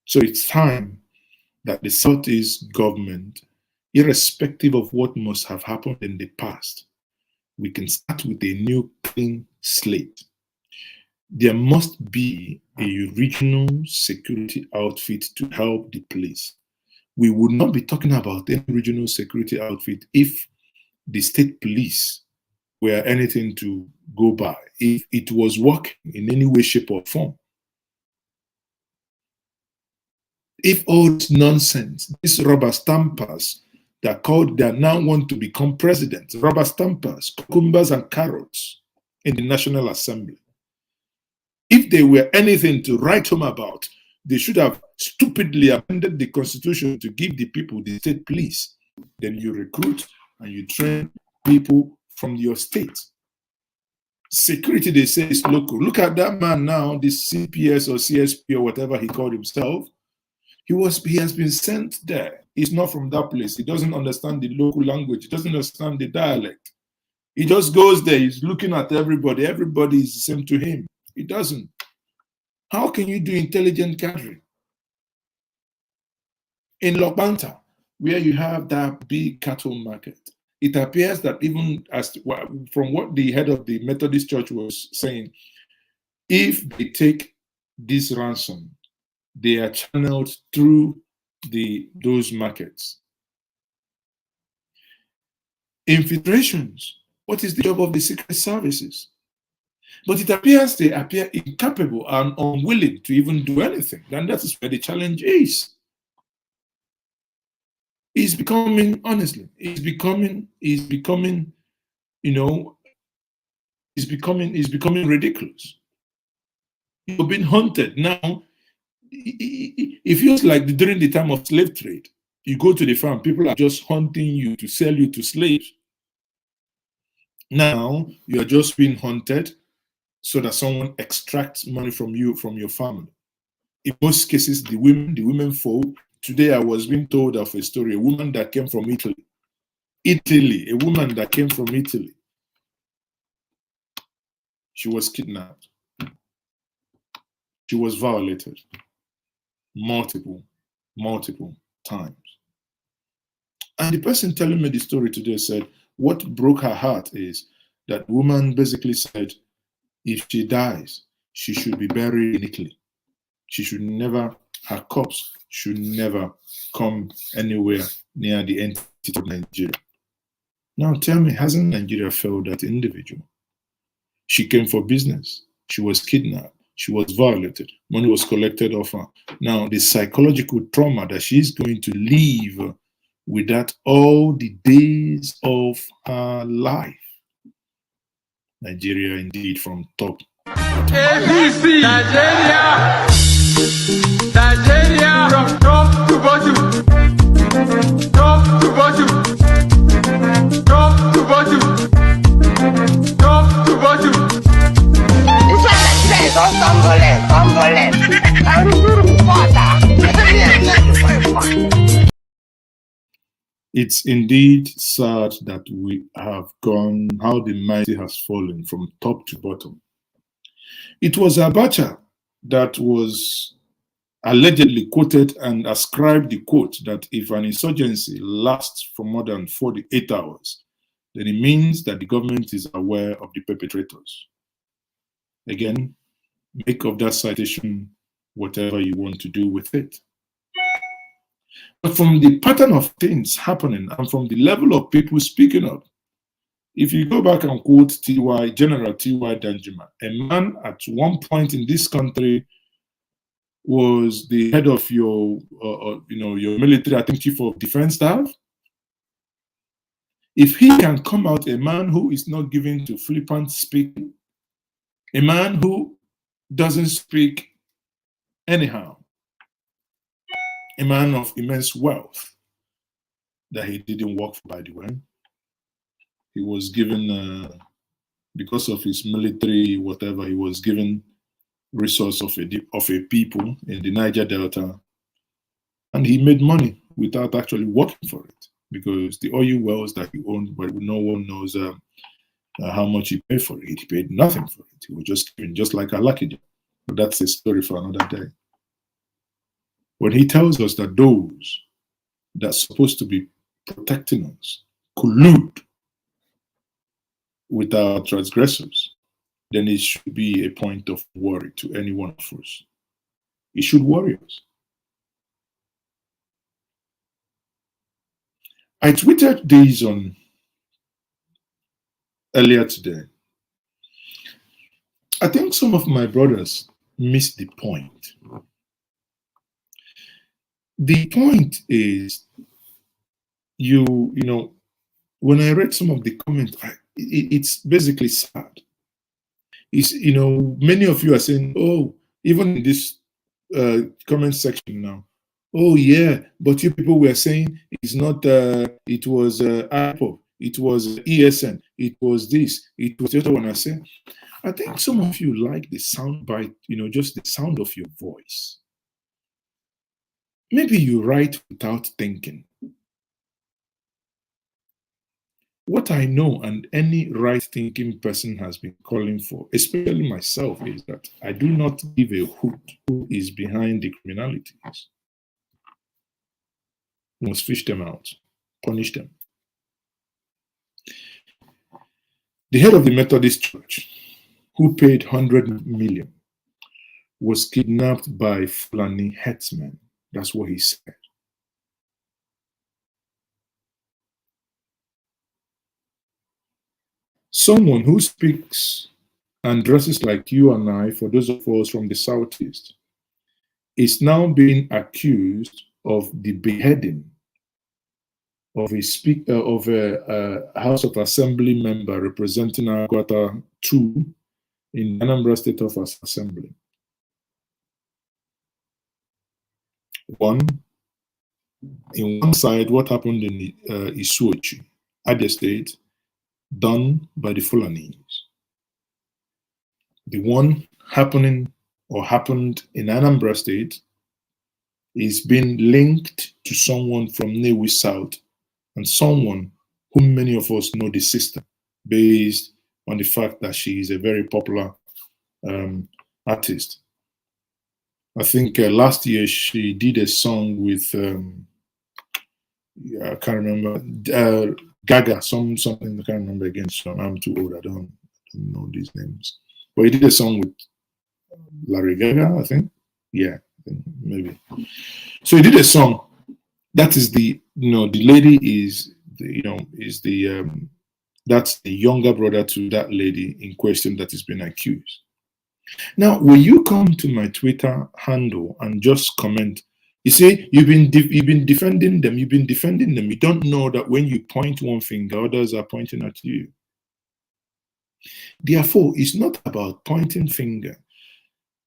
So it's time that the Southeast government, irrespective of what must have happened in the past, we can start with a new clean slate. There must be a regional security outfit to help the police. We would not be talking about any regional security outfit if the state police were anything to go by, if it was working in any way, shape, or form. If all this nonsense, these rubber stampers that now want to become president, rubber stampers, cucumbers and carrots in the National Assembly, if they were anything to write home about, they should have stupidly amended the Constitution to give the people the state police. Then you recruit and you train people from your state. Security, they say, is local. Look at that man now, this CPS or CSP or whatever he called himself. He has been sent there. He's not from that place. He doesn't understand the local language. He doesn't understand the dialect. He just goes there. He's looking at everybody. Everybody is the same to him. He doesn't. How can you do intelligent gathering? In Lobanta, where you have that big cattle market, it appears that even from what the head of the Methodist Church was saying, if they take this ransom, they are channeled through those markets. Infiltrations. What is the job of the secret services? But it appears they appear incapable and unwilling to even do anything. And that is where the challenge is. It's becoming, honestly, it's becoming ridiculous. You're being hunted. Now, it feels like during the time of slave trade, you go to the farm, people are just hunting you to sell you to slaves. Now, you're just being hunted so that someone extracts money from you, from your family. In most cases, the women folk. Today I was being told of a story, a woman that came from Italy. A woman that came from Italy. She was kidnapped. She was violated multiple times. And the person telling me the story today said, what broke her heart is that woman basically said, if she dies, she should be buried in Italy. She should never, her corpse should never come anywhere near the entity of Nigeria. Now tell me, hasn't Nigeria failed that individual? She came for business. She was kidnapped. She was violated. Money was collected off her. Now the psychological trauma that she's going to live with that all the days of her life. Nigeria indeed from top. ABC Nigeria from top to bottom, top to bottom, top to bottom, top to bottom. This one is on Congolese. It's indeed sad that we have gone, how the mighty has fallen from top to bottom. It was Abacha that was allegedly quoted and ascribed the quote that if an insurgency lasts for more than 48 hours, then it means that the government is aware of the perpetrators. Again, make of that citation whatever you want to do with it. But from the pattern of things happening and from the level of people speaking up, if you go back and quote General T.Y. Danjuma, a man at one point in this country was the head of your military, I think, chief of defense staff. If he can come out, a man who is not given to flippant speaking, a man who doesn't speak anyhow, a man of immense wealth that he didn't work for, by the way. He was given, because of his military, whatever, he was given resource of a people in the Niger Delta, and he made money without actually working for it, because the oil wells that he owned, but no one knows how much he paid for it. He paid nothing for it. He was just given, just like Alakija. But that's a story for another day. When he tells us that those that are supposed to be protecting us collude with our transgressors, then it should be a point of worry to any one of us. It should worry us. I tweeted these on earlier today. I think some of my brothers missed the point. The point is, you know, when I read some of the comments, it's basically sad. Is, you know, many of you are saying, oh, even in this comment section now, oh yeah, but you people were saying it's not, it was Apple, it was ESN, it was this, it was the other one. I said, I think some of you like the sound bite, you know, just the sound of your voice. Maybe you write without thinking. What I know, and any right-thinking person has been calling for, especially myself, is that I do not give a hoot who is behind the criminalities. We must fish them out, punish them. The head of the Methodist Church, who paid 100 million, was kidnapped by Fulani Herdsmen. That's what he said. Someone who speaks and dresses like you and I, for those of us from the Southeast, is now being accused of the beheading of a House of Assembly member representing Aguata 2 in Anambra State of Assembly. In one side, what happened in Isuochi, Abia State, done by the Fulanis. The one happened in Anambra State is being linked to someone from Newi South and someone whom many of us know the sister, based on the fact that she is a very popular artist. I think last year she did a song with, I can't remember, Gaga, something I can't remember again. So I'm too old, I don't know these names. But he did a song with Larry Gaga, I think. Yeah, maybe. So he did a song. That is the lady is that's the younger brother to that lady in question that is being accused. Now, when you come to my Twitter handle and just comment, you say you've been defending them. You've been defending them. You don't know that when you point one finger, others are pointing at you. Therefore, it's not about pointing finger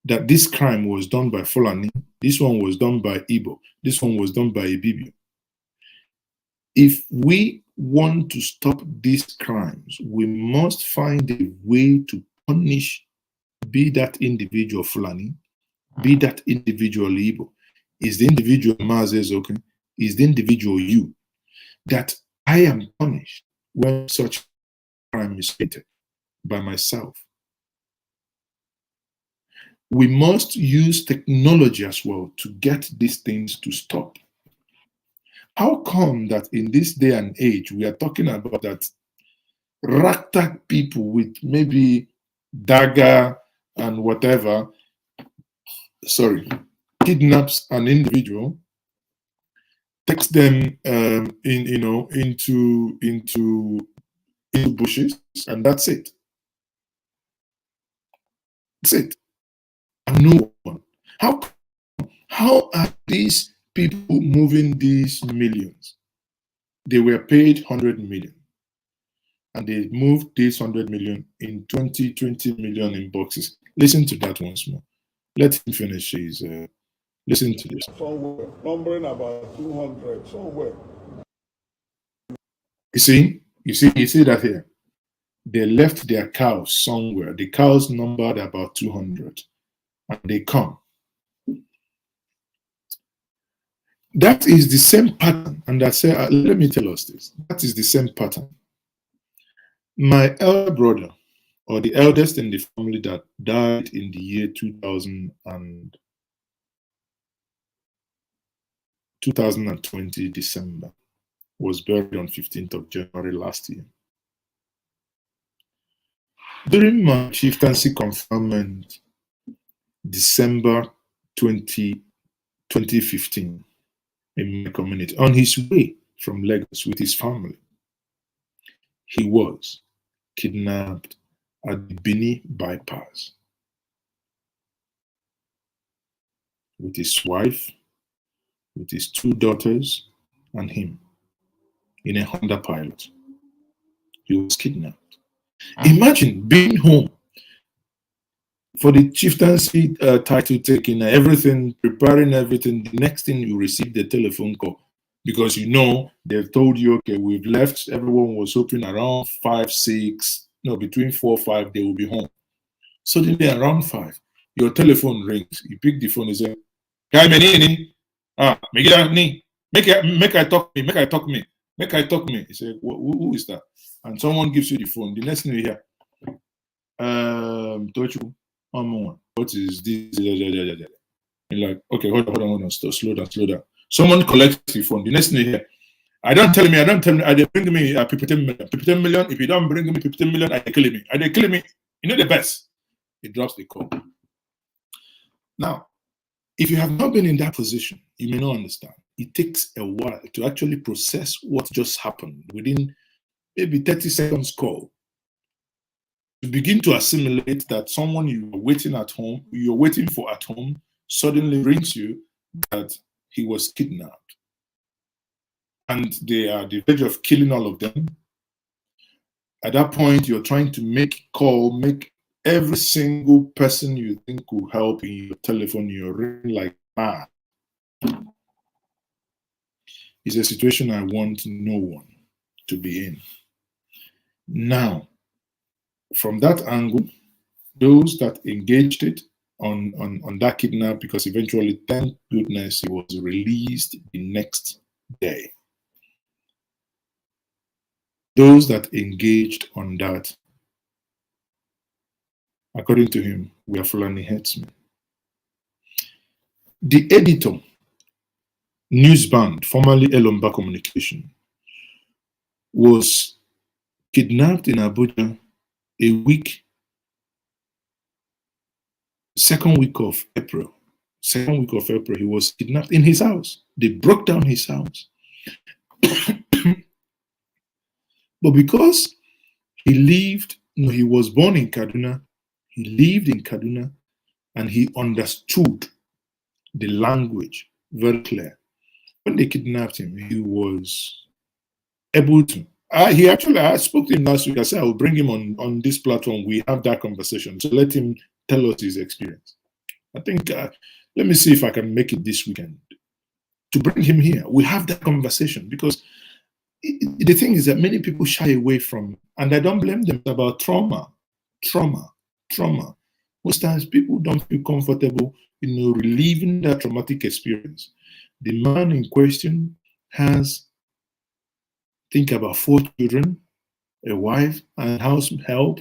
that this crime was done by Fulani, this one was done by Igbo, this one was done by Ibibio. If we want to stop these crimes, we must find a way to punish, be that individual Fulani, be that individual Igbo, is the individual Mazi Ezeoke, is the individual you. that I am punished when such crime is committed by myself. We must use technology as well to get these things to stop. How come that in this day and age we are talking about that ragtag people with maybe dagger and whatever, kidnaps an individual, takes them into bushes, and that's it. That's it. And no one. How are these people moving these millions? They were paid 100 million. And they moved this 100 million in 20 million in boxes. Listen to that once more. Let him finish his. Listen to this. Somewhere, numbering about 200, somewhere. You see that here. They left their cows somewhere. The cows numbered about 200, and they come. That is the same pattern. And I say, let me tell us this. That is the same pattern. My elder brother, or the eldest in the family that died in the year 2020 December, was buried on 15th of January last year. During my chieftaincy conferment, December 2015, in my community, on his way from Lagos with his family, he was kidnapped at the Bini bypass with his wife, with his 2 daughters, and him in a Honda Pilot. He was kidnapped. Imagine being home for the chieftaincy title taking, everything, preparing everything. The next thing you receive the telephone call, because they've told you, okay, we've left. Everyone was hoping around 5, 6, between 4 or 5, they will be home. Suddenly around 5, your telephone rings. You pick the phone and say, make I talk me. He said, who is that? And someone gives you the phone. The next thing you hear, what is this? You're like, okay, hold on, slow down. Someone collects the phone. The next thing you hear, I don't tell me, they bring me 15 million. If you don't bring me 15 million, they kill me. You know the best. It drops the call. Now, if you have not been in that position, you may not understand. It takes a while to actually process what just happened within maybe 30 seconds call. To begin to assimilate that someone you're waiting for at home suddenly rings you that he was kidnapped. And they are at the verge of killing all of them. At that point, you're trying to make every single person you think will help in your telephone, you're ringing like mad. It's a situation I want no one to be in. Now, from that angle, those that engaged it on that kidnap, because eventually, thank goodness, he was released the next day. Those that engaged on that, according to him, were Fulani Herdsmen. The editor, Newsband, formerly Elomba Communication, was kidnapped in Abuja second week of April. He was kidnapped in his house. They broke down his house. But because he was born in Kaduna, he lived in Kaduna, and he understood the language very clear. When they kidnapped him, he was able to. I spoke to him last week. I said I will bring him on this platform. We have that conversation. So let him tell us his experience. I think, let me see if I can make it this weekend to bring him here. We have that conversation, because the thing is that many people shy away from, and I don't blame them, about trauma. Most times people don't feel comfortable, reliving that traumatic experience. The man in question has think about 4 children, a wife and house help,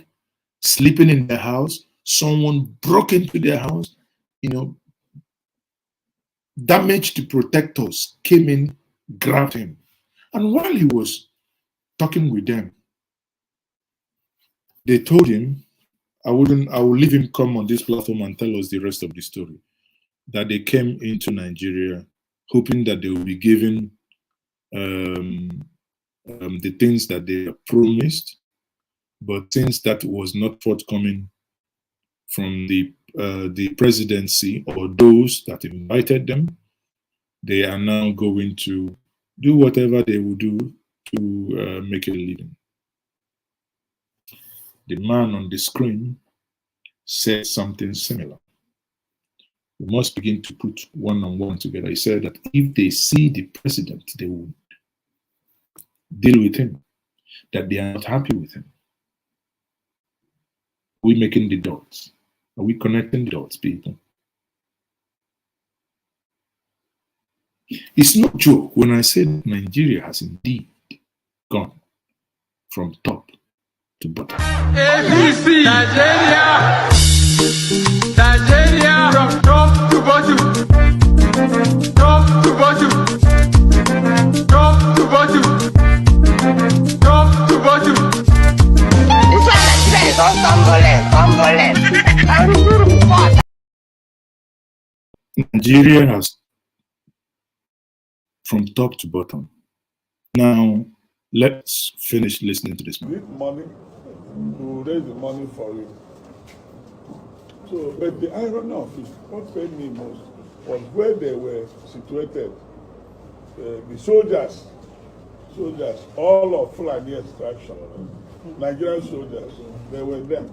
sleeping in their house. Someone broke into their house, damaged the protectors, came in, grabbed him. And while he was talking with them, they told him, I will leave him come on this platform and tell us the rest of the story, that they came into Nigeria hoping that they will be given the things that they promised, but since that was not forthcoming from the presidency or those that invited them, they are now going to do whatever they will do to make a living. The man on the screen said something similar. We must begin to put one on one together. He said that if they see the president, they will deal with him, that they are not happy with him. Are we making the dots? Are we connecting the dots, people? It's no joke when I say that Nigeria has indeed gone from top to bottom. ABC, Nigeria, Nigeria, from top to bottom, top to bottom, top to bottom, top to bottom. This one Nigeria is all Nigeria has from top to bottom. Now, let's finish listening to this man. Need money to raise the money for you. So, but the irony of it, what paid me most was where they were situated. The soldiers, all of Fulani extraction, Nigerian soldiers, they were there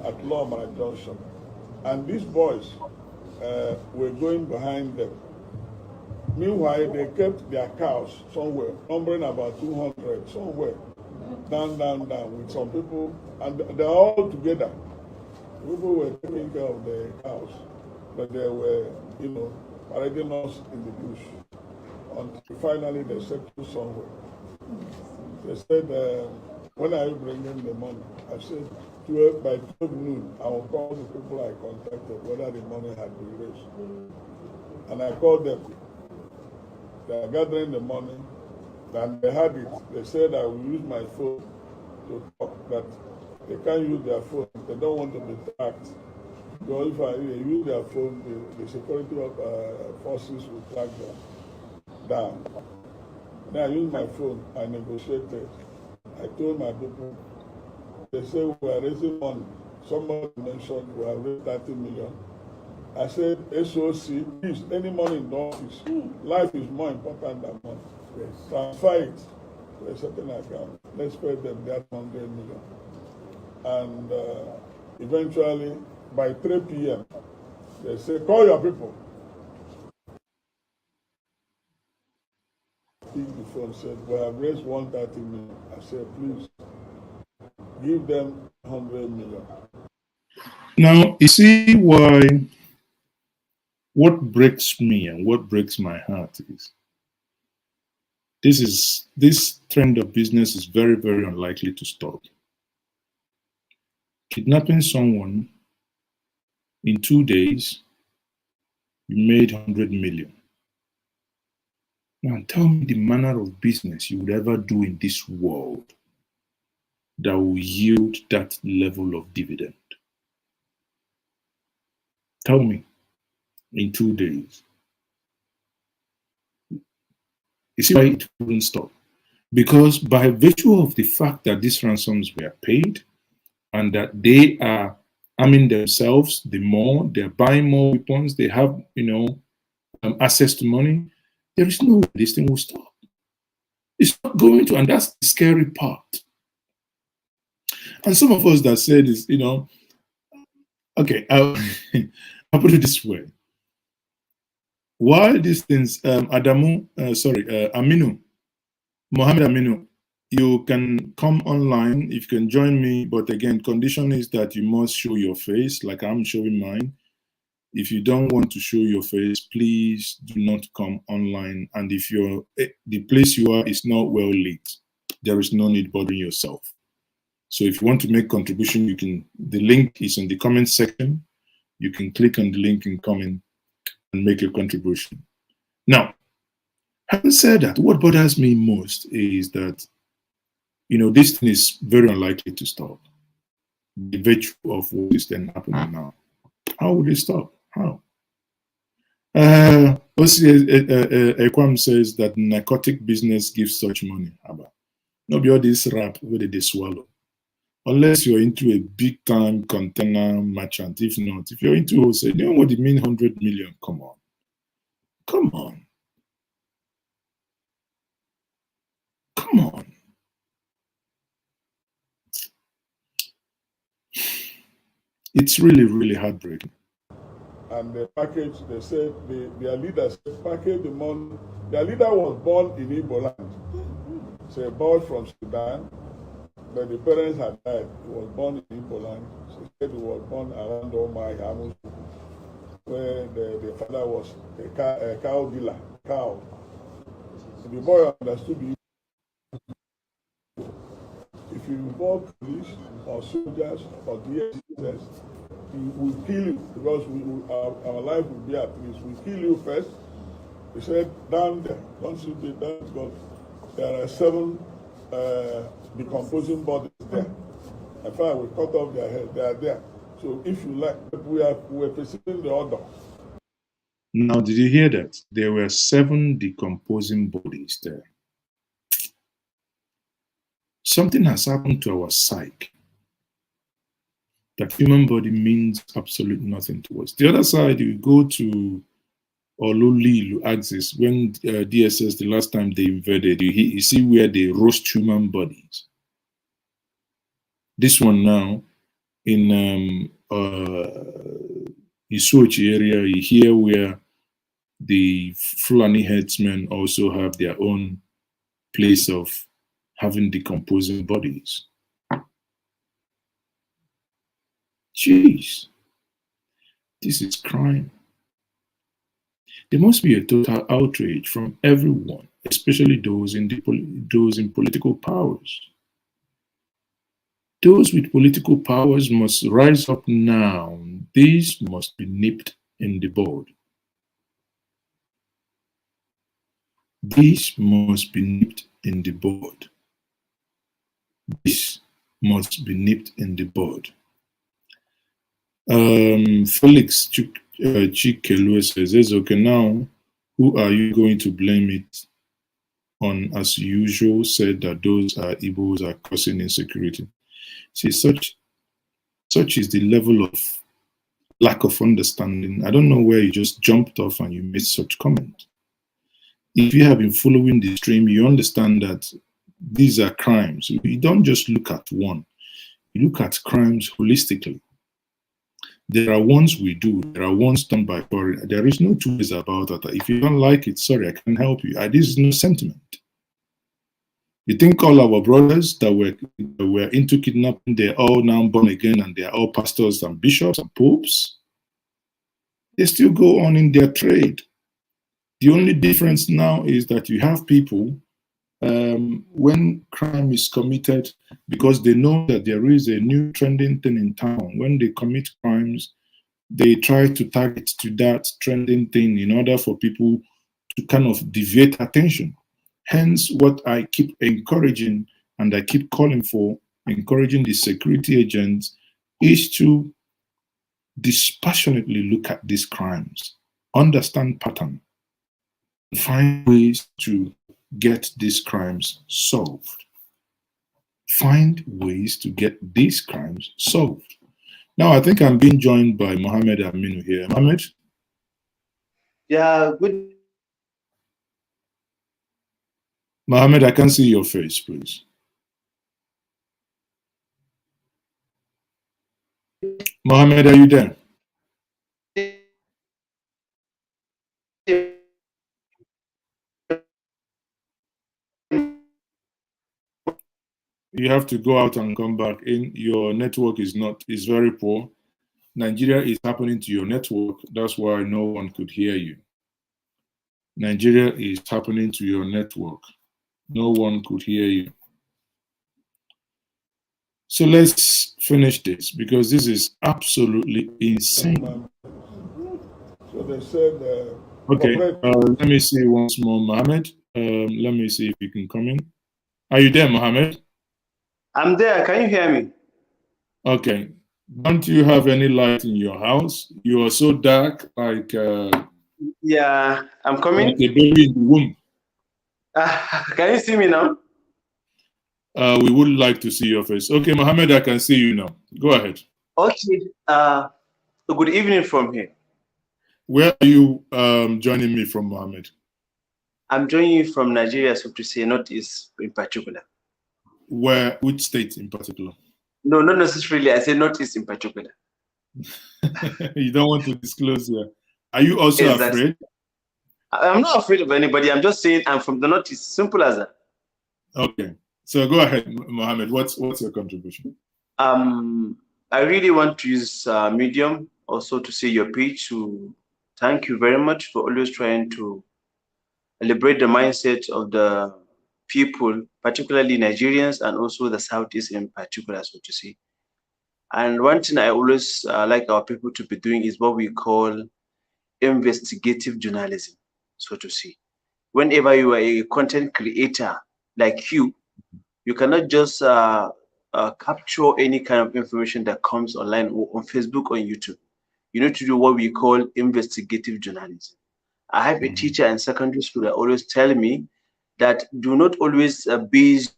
at Lawmaker Junction. And these boys were going behind them. Meanwhile, they kept their cows somewhere, numbering about 200, somewhere, down, with some people, and they're all together. People were taking care of the cows, but they were, parading us in the bush. Until finally they settled somewhere. They said, when are you bringing the money? I said, by 12 noon, I will call the people I contacted whether the money had been raised. And I called them. They are gathering the money, and they had it. They said I will use my phone to talk, that they can't use their phone. They don't want to be tracked. Because if I use their phone, the security forces will track them down. Then I used my phone, I negotiated. I told my people, they say we are raising money. Somebody mentioned we have raised 30 million. I said, SOC, please, any money in the office, life is more important than money. Yes. Transfer it to a certain account. Let's pay them that 100 million. And eventually, by 3 p.m., they say, call your people. The phone said, we have raised 130 million. I said, please, give them 100 million. Now, you see why what breaks me and what breaks my heart is this trend of business is very, very unlikely to stop. Kidnapping someone in 2 days, you made 100 million. Now tell me the manner of business you would ever do in this world that will yield that level of dividend. Tell me, in 2 days. You see why it wouldn't stop? Because by virtue of the fact that these ransoms were paid and that they are arming themselves, they're buying more weapons, they have, access to money, there is no way this thing will stop. It's not going to, and that's the scary part. And some of us that said is, okay, I'll put it this way. While these things, Mohammed Aminu, you can come online, if you can join me, but again, condition is that you must show your face, like I'm showing mine. If you don't want to show your face, please do not come online. And if the place you are is not well lit, there is no need bothering yourself. So if you want to make contribution, you can, the link is in the comment section. You can click on the link and comment and make your contribution. Now, having said that, what bothers me most is that, you know, this thing is very unlikely to stop. The virtue of what is then happening now. How will it stop? How? Ekwam says that narcotic business gives such money. No be all this rap where they swallow. Unless you're into a big time container merchant. If not, if you're into wholesale, you know what it means 100 million. Come on. Come on. Come on. It's really, really heartbreaking. And the package, they said, their leader said, package the money. Their leader was born in Igbo land. So born from Sudan, but the parents had died. He was born in Igbo land. She said he was born around Omai, Hamusu, where the father was a cow dealer, cow. So the boy understood the if you involve police or soldiers or DSS, we will kill you because our life will be at risk. We kill you first. He said, down there, don't shoot it down because there are 7 decomposing bodies there. In fact, we cut off their head. They are there. So if you like, we're pursuing the order. Now, did you hear that? There were 7 decomposing bodies there. Something has happened to our psyche. That human body means absolutely nothing to us. The other side, you go to Ololilu axis, when DSS, the last time they invaded, you see where they roast human bodies. This one now, in Isuochi area, you hear where the Fulani Herdsmen also have their own place of having decomposing bodies. Jeez, this is crime. There must be a total outrage from everyone, especially those in political powers. Those with political powers must rise up now. These must be nipped in the bud. These must be nipped in the bud. This must be nipped in the bud. Felix Chikelue says, okay, now who are you going to blame it on? As usual, said that those are Igbos are causing insecurity. See, such is the level of lack of understanding. I don't know where you just jumped off and you made such comment. If you have been following the stream, you understand that these are crimes. You don't just look at one. You look at crimes holistically. There are ones we do. There are ones done by foreign. There is no two ways about that. If you don't like it, sorry, I can't help you. This is no sentiment. You think all our brothers that were into kidnapping, they're all now born again and they're all pastors and bishops and popes? They still go on in their trade. The only difference now is that you have people, when crime is committed, because they know that there is a new trending thing in town, when they commit crimes, they try to target to that trending thing in order for people to kind of deviate attention. Hence, what I keep encouraging and I keep calling for, encouraging the security agents, is to dispassionately look at these crimes, understand pattern, find ways to get these crimes solved. Find ways to get these crimes solved. Now, I think I'm being joined by Mohammed Aminu here. Mohammed? Yeah, good. Mohammed, I can see your face, please. Mohammed, are you there? You have to go out and come back in. Your network is very poor. Nigeria is happening to your network. That's why no one could hear you. Nigeria is happening to your network. No one could hear you. So let's finish this because this is absolutely insane. So they said. Okay, let me see once more, Mohammed. Let me see if you can come in. Are you there, Mohammed? I'm there. Can you hear me? Okay. Don't you have any light in your house? You are so dark, like yeah, I'm coming. Like a baby in the womb. Can you see me now? We would like to see your face. Okay, Mohammed, I can see you now. Go ahead. Okay. Good evening from here. Where are you joining me from, Mohammed? I'm joining you from Nigeria, so to say, Northeast in particular. Where? Which state in particular? No, not necessarily. I say Northeast in particular. You don't want to disclose here. Are you also afraid? I'm not afraid of anybody. I'm just saying I'm from the Northeast. Simple as that. Okay. So go ahead, Mohammed. What's your contribution? I really want to use Medium also to say your page to thank you very much for always trying to liberate the mindset of the people, particularly Nigerians and also the Southeast in particular, so to say. And one thing I always like our people to be doing is what we call investigative journalism, so to say. Whenever you are a content creator like you cannot just capture any kind of information that comes online or on Facebook or YouTube. You need to do what we call investigative journalism. I have a teacher in secondary school that always tell me that do not always base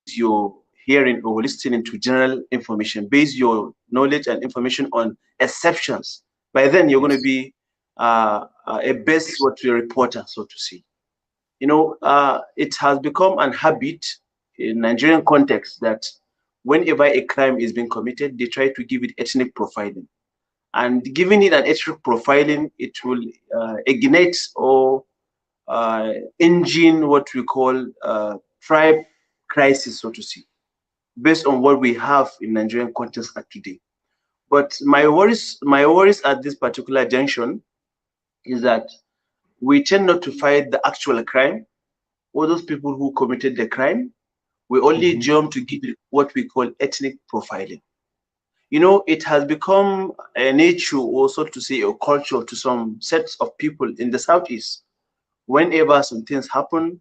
your hearing or listening to general information, base your knowledge and information on exceptions. By then, you're going to be a best reporter, so to say. You know, it has become an habit in Nigerian context that whenever a crime is being committed, they try to give it ethnic profiling. And giving it an ethnic profiling, it will ignite or engine what we call tribe crisis, so to say, based on what we have in Nigerian context at today. But my worries at this particular junction is that we tend not to fight the actual crime or those people who committed the crime. We only jump to give it what we call ethnic profiling. You know, it has become a nature, or so to say, a culture to some sets of people in the Southeast. Whenever some things happen,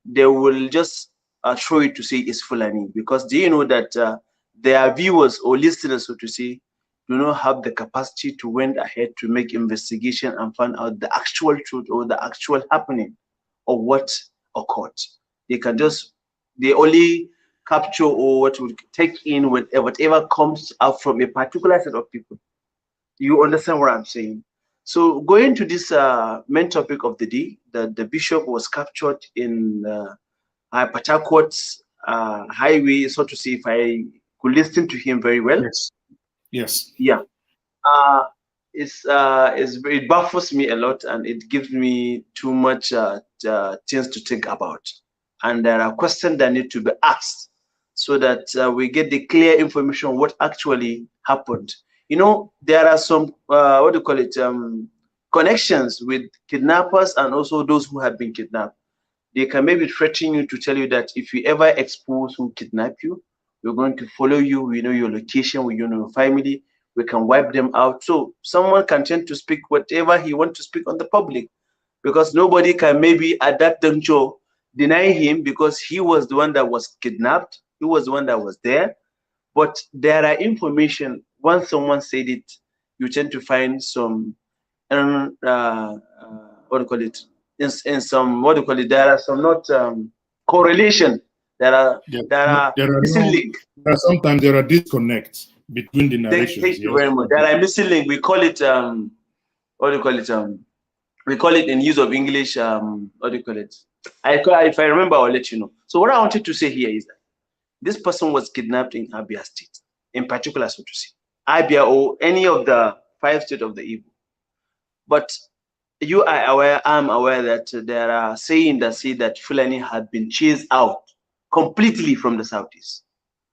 they will just throw it to say it's Fulani, because they know that their viewers or listeners, so to say, do not have the capacity to went ahead to make investigation and find out the actual truth or the actual happening of what occurred. They only capture or what would take in whatever comes out from a particular set of people. You understand what I'm saying? So going to this main topic of the day, the bishop was captured in Port Harcourt's highway, so to say, if I could listen to him very well. Yes. Yeah. It baffles me a lot, and it gives me too much things to think about. And there are questions that need to be asked so that we get the clear information on what actually happened. You know, there are some connections with kidnappers and also those who have been kidnapped. They can maybe threaten you to tell you that if you ever expose who kidnapped you, we're going to follow you. We know your location, we know your family. We can wipe them out. So someone can tend to speak whatever he wants to speak on the public, because nobody can maybe at that juncture deny him, because he was the one that was kidnapped. He was the one that was there. But there are information. Once someone said it, you tend to find some in some there are some not correlation. There are missing link. Sometimes there are disconnects between the narrations. Thank you very much. There are missing link. We call it we call it in use of English if I remember, I'll let you know. So what I wanted to say here is that this person was kidnapped in Abia State, in particular, so to say, Abia or any of the 5 states of the Igbo. But you are aware, I'm aware that there are saying that say that Fulani had been chased out completely from the Southeast.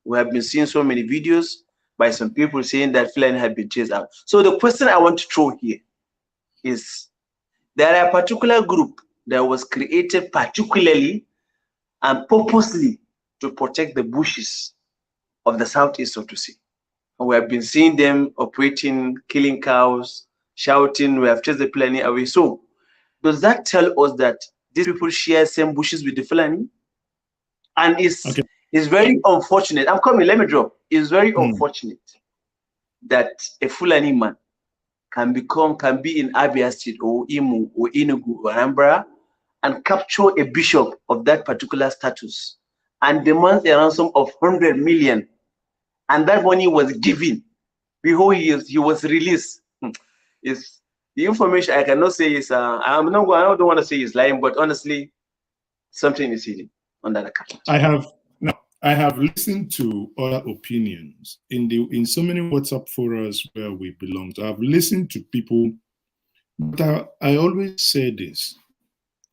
We have been seeing so many videos by some people saying that Fulani had been chased out. So the question I want to throw here is, there are a particular group that was created particularly and purposely to protect the bushes of the southeast, so to say. And we have been seeing them operating, killing cows, shouting, we have chased the Fulani away. So does that tell us that these people share same bushes with the Fulani? And it's very unfortunate. I'm coming, let me drop. It's very unfortunate that a Fulani man can be in Abia State or Imo or Enugu or Anambra and capture a bishop of that particular status and demand a ransom of 100 million. And that money was given before he was released. It's the information I cannot say is I don't want to say is lying, but honestly, something is hidden on that account. I have listened to other opinions in so many WhatsApp forums where we belong to. I've listened to people, but I always say this,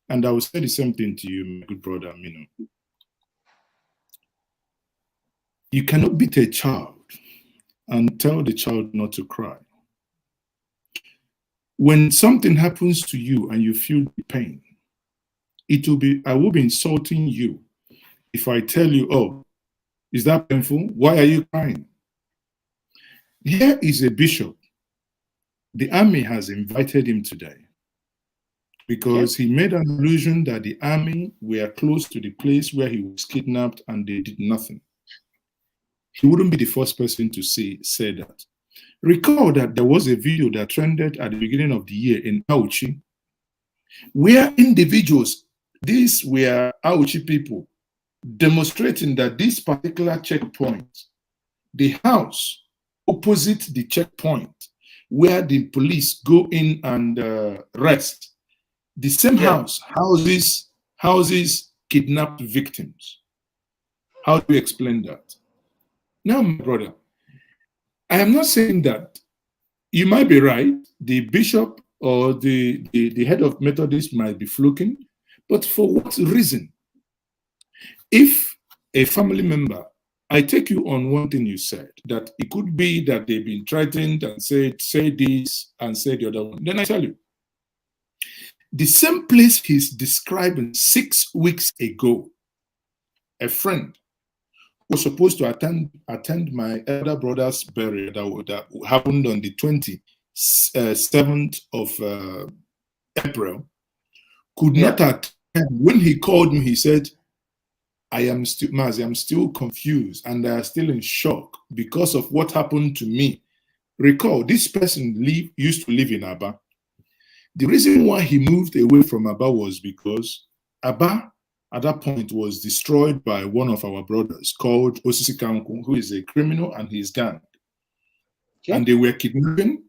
and I will say the same thing to you, my good brother Amino. You cannot beat a child and tell the child not to cry. When something happens to you and you feel the pain, I will be insulting you if I tell you, oh, is that painful? Why are you crying? Here is a bishop. The army has invited him today because he made an allusion that the army were close to the place where he was kidnapped and they did nothing. He wouldn't be the first person to say that. Recall that there was a video that trended at the beginning of the year in Auchi, where individuals, these were Auchi people, demonstrating that this particular checkpoint, the house opposite the checkpoint where the police go in and rest, the same house houses kidnapped victims. How do you explain that? Now, my brother, I am not saying that you might be right. The bishop or the head of Methodist might be fluking, but for what reason? If a family member, I take you on one thing you said, that it could be that they've been threatened and said, say this and say the other one. Then I tell you, the same place he's describing 6 weeks ago, a friend was supposed to attend my elder brother's burial that happened on the 27th of April, could not attend. When he called me, he said, I'm still confused and I am still in shock because of what happened to me. Recall, this person used to live in Aba. The reason why he moved away from Aba was because Aba at that point was destroyed by one of our brothers called Osisi Kanku, who is a criminal and his gang. And they were kidnapping.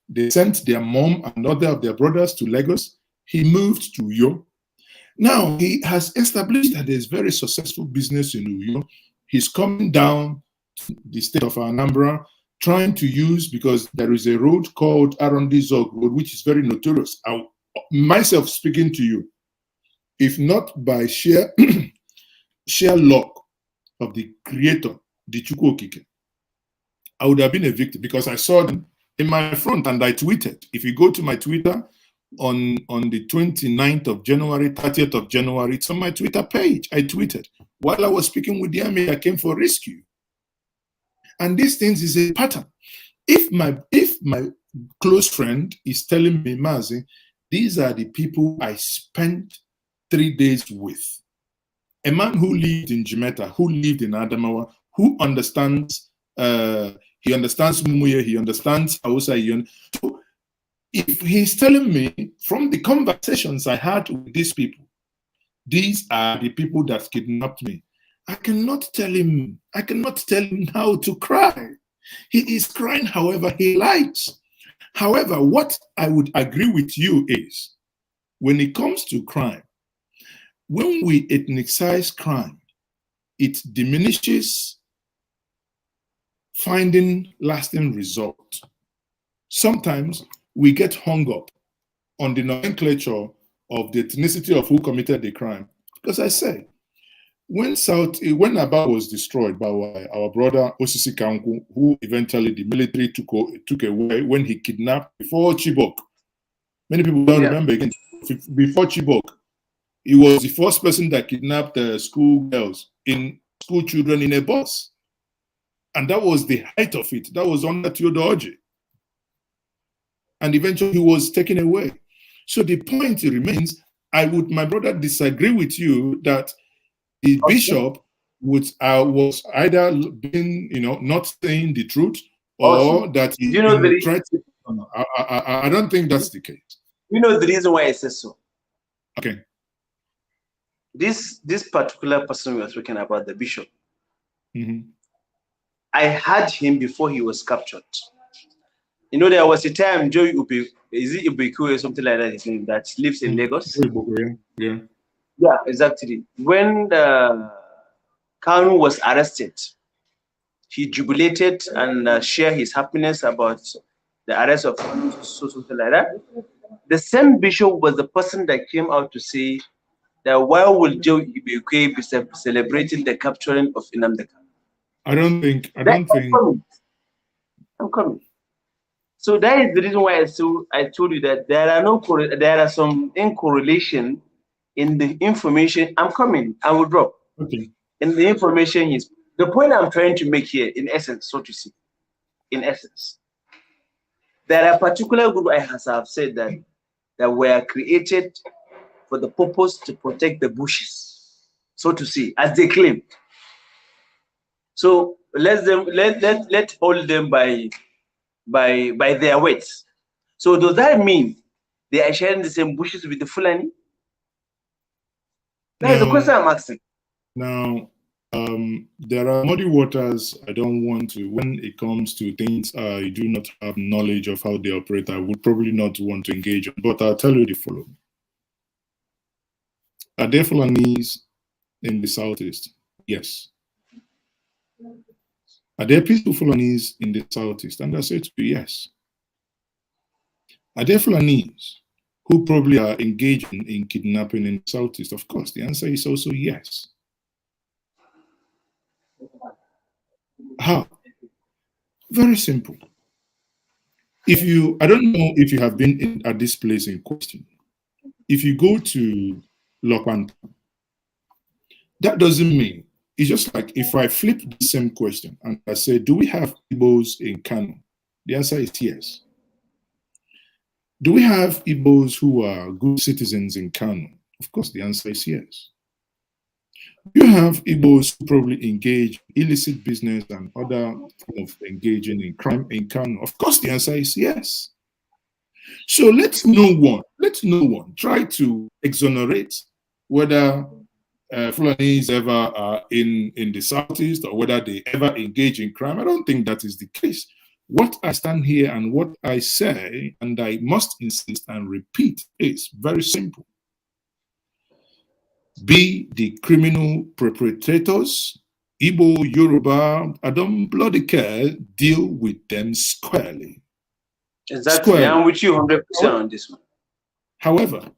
They sent their mom and other of their brothers to Lagos. He moved to Uyo. Now, he has established that there's very successful business in Uyo. He's coming down to the state of Anambra, trying to use, because there is a road called Arondi Zog Road, which is very notorious. Myself speaking to you, if not by sheer luck of the creator, the Chukwu Okike, I would have been a victim because I saw them in my front and I tweeted. If you go to my Twitter, on the 29th of January, 30th of January, it's on my Twitter page. I tweeted, while I was speaking with the army, I came for rescue. And these things is a pattern. If my close friend is telling me, Mazi, these are the people I spent 3 days with. A man who lived in Jimeta, who lived in Adamawa, who understands, he understands Mumuye, he understands Hausa. So if he's telling me from the conversations I had with these people, these are the people that kidnapped me, I cannot tell him how to cry. He is crying however he likes. However, what I would agree with you is, when it comes to crime, when we ethnicize crime, it diminishes finding lasting results. Sometimes we get hung up on the nomenclature of the ethnicity of who committed the crime. Because I say, when Aba was destroyed by our brother Osisi Kanku, who eventually the military took away when he kidnapped before Chibok. Many people don't remember again. Before Chibok, he was the first person that kidnapped school girls in school children in a bus. And that was the height of it. That was under Theodore Okoye. And eventually he was taken away. So the point remains, my brother, disagree with you that the bishop was either being, not saying the truth, or that he tried to. I don't think that's the case. You know the reason why I say so. Okay. This particular person we are talking about, the bishop, mm-hmm. I had him before he was captured. There was a time Joey Ubeku or something like that, his name, that lives in Lagos. Yeah, exactly. When Kanu was arrested, he jubilated and shared his happiness about the arrest of Kanu, something like that. The same bishop was the person that came out to say that why will Joey Ubeku be celebrating the capturing of Nnamdi Kanu? I'm coming. So that is the reason why I told you that there are some incorrelation in the information. I'm coming. I will drop. Okay. And the information is the point I'm trying to make here. In essence, so to see, there are particular groups I have said that were created for the purpose to protect the bushes, so to see, as they claim. So let hold them by their weights. So does that mean they are sharing the same bushes with the Fulani? That is the question I'm asking. Now, there are muddy waters. I don't want to, when it comes to things I do not have knowledge of how they operate, I would probably not want to engage on, but I'll tell you the following. Are there Fulanis in the Southeast? Yes. Are there peaceful Fulanis in the Southeast? And I say to you, yes. Are there Fulanis who probably are engaging in kidnapping in the Southeast? Of course, the answer is also yes. How? Very simple. I don't know if you have been at this place in question. If you go to Lokwan, that doesn't mean, it's just like if I flip the same question and I say, do we have Igbos in Kano? The answer is yes. Do we have Igbos who are good citizens in Kano? Of course, the answer is yes. Do you have Igbos who probably engage in illicit business and other form of engaging in crime in Kano? Of course, the answer is yes. So let no one try to exonerate whether Fulanis ever are in the Southeast or whether they ever engage in crime. I don't think that is the case. What I stand here and what I say, and I must insist and repeat, is very simple. Be the criminal perpetrators, Igbo, Yoruba, I don't bloody care, deal with them squarely. Exactly, squarely. I'm with you 100% on this one. However,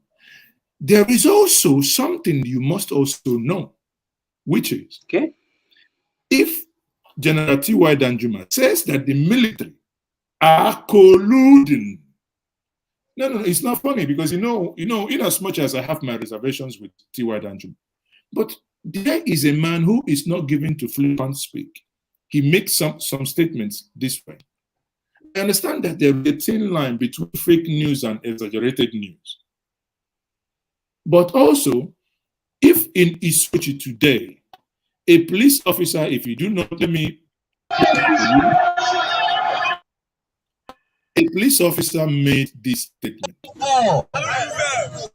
there is also something you must also know, which is, okay, if General T.Y. Danjuma says that the military are colluding, no, it's not funny because in as much as I have my reservations with T.Y. Danjuma, but there is a man who is not given to flippant speak. He makes some statements this way. I understand that there is a thin line between fake news and exaggerated news. But also, if in Isochi today, a police officer, if you do not, a police officer made this statement. Oh,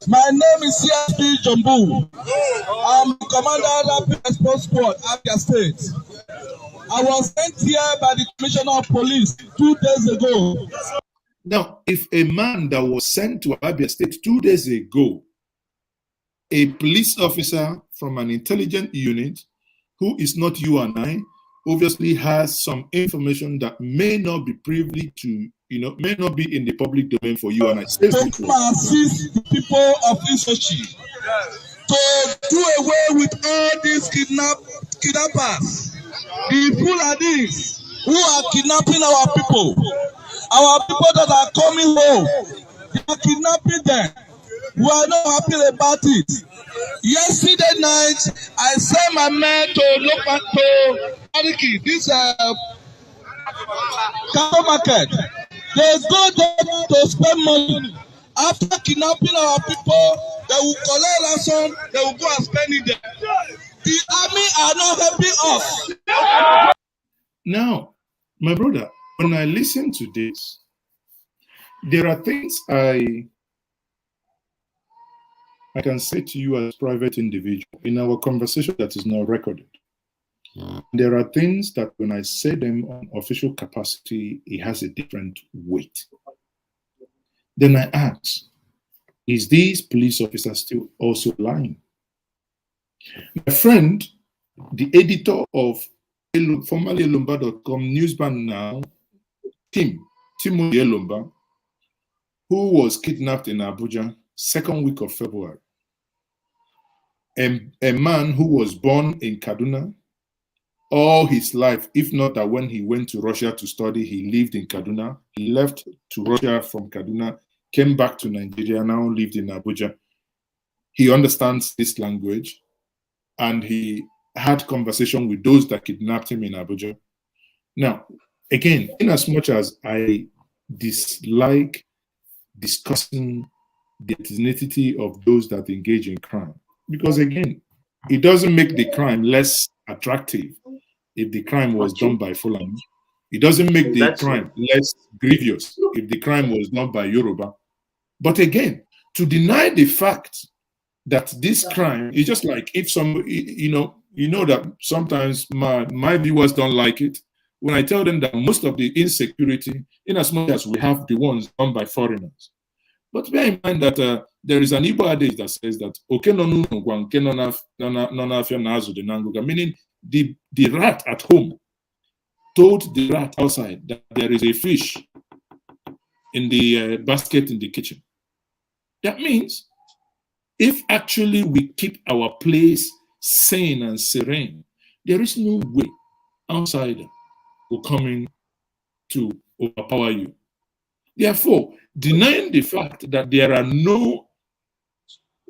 my name is CSP Jumbu. I'm Commander of the Response Squad, Abia State. I was sent here by the Commissioner of Police 2 days ago. Now, if a man that was sent to Abia State 2 days ago, a police officer from an intelligent unit who is not you and I, obviously has some information that may not be privy to, may not be in the public domain for you and I. To assist the people of Isochi to do away with all these kidnappers, the Fulanis who are kidnapping our people that are coming home. They are kidnapping them. We are not happy about it. Yesterday night, I sent my men to Ariki, this cattle market. They go there to spend money. After kidnapping our people, they will collect ransom, they will go and spend it there. The army are not helping us. Now, my brother, when I listen to this, there are things I can say to you as private individual in our conversation that is not recorded. There are things that when I say them on official capacity, it has a different weight. Then I ask, is these police officers still also lying? My friend, the editor of formerly Elumba.com newsband now, Timothy Elumba, who was kidnapped in Abuja, second week of February. A man who was born in Kaduna all his life, if not that when he went to Russia to study, he lived in Kaduna. He left to Russia from Kaduna, came back to Nigeria, now lived in Abuja. He understands this language, and he had conversation with those that kidnapped him in Abuja. Now, again, in as much as I dislike discussing the ethnicity of those that engage in crime, because again, it doesn't make the crime less attractive if the crime was done by Fulani. It doesn't make the crime less grievous if the crime was done by Yoruba. But again, to deny the fact that this crime is just like if somebody, you know that sometimes my viewers don't like it when I tell them that most of the insecurity, in as much as we have the ones done by foreigners. But bear in mind that there is an Igbo adage that says that meaning the rat at home told the rat outside that there is a fish in the basket in the kitchen. That means if actually we keep our place sane and serene, there is no way outsider will come in to overpower you. Therefore, denying the fact that there are no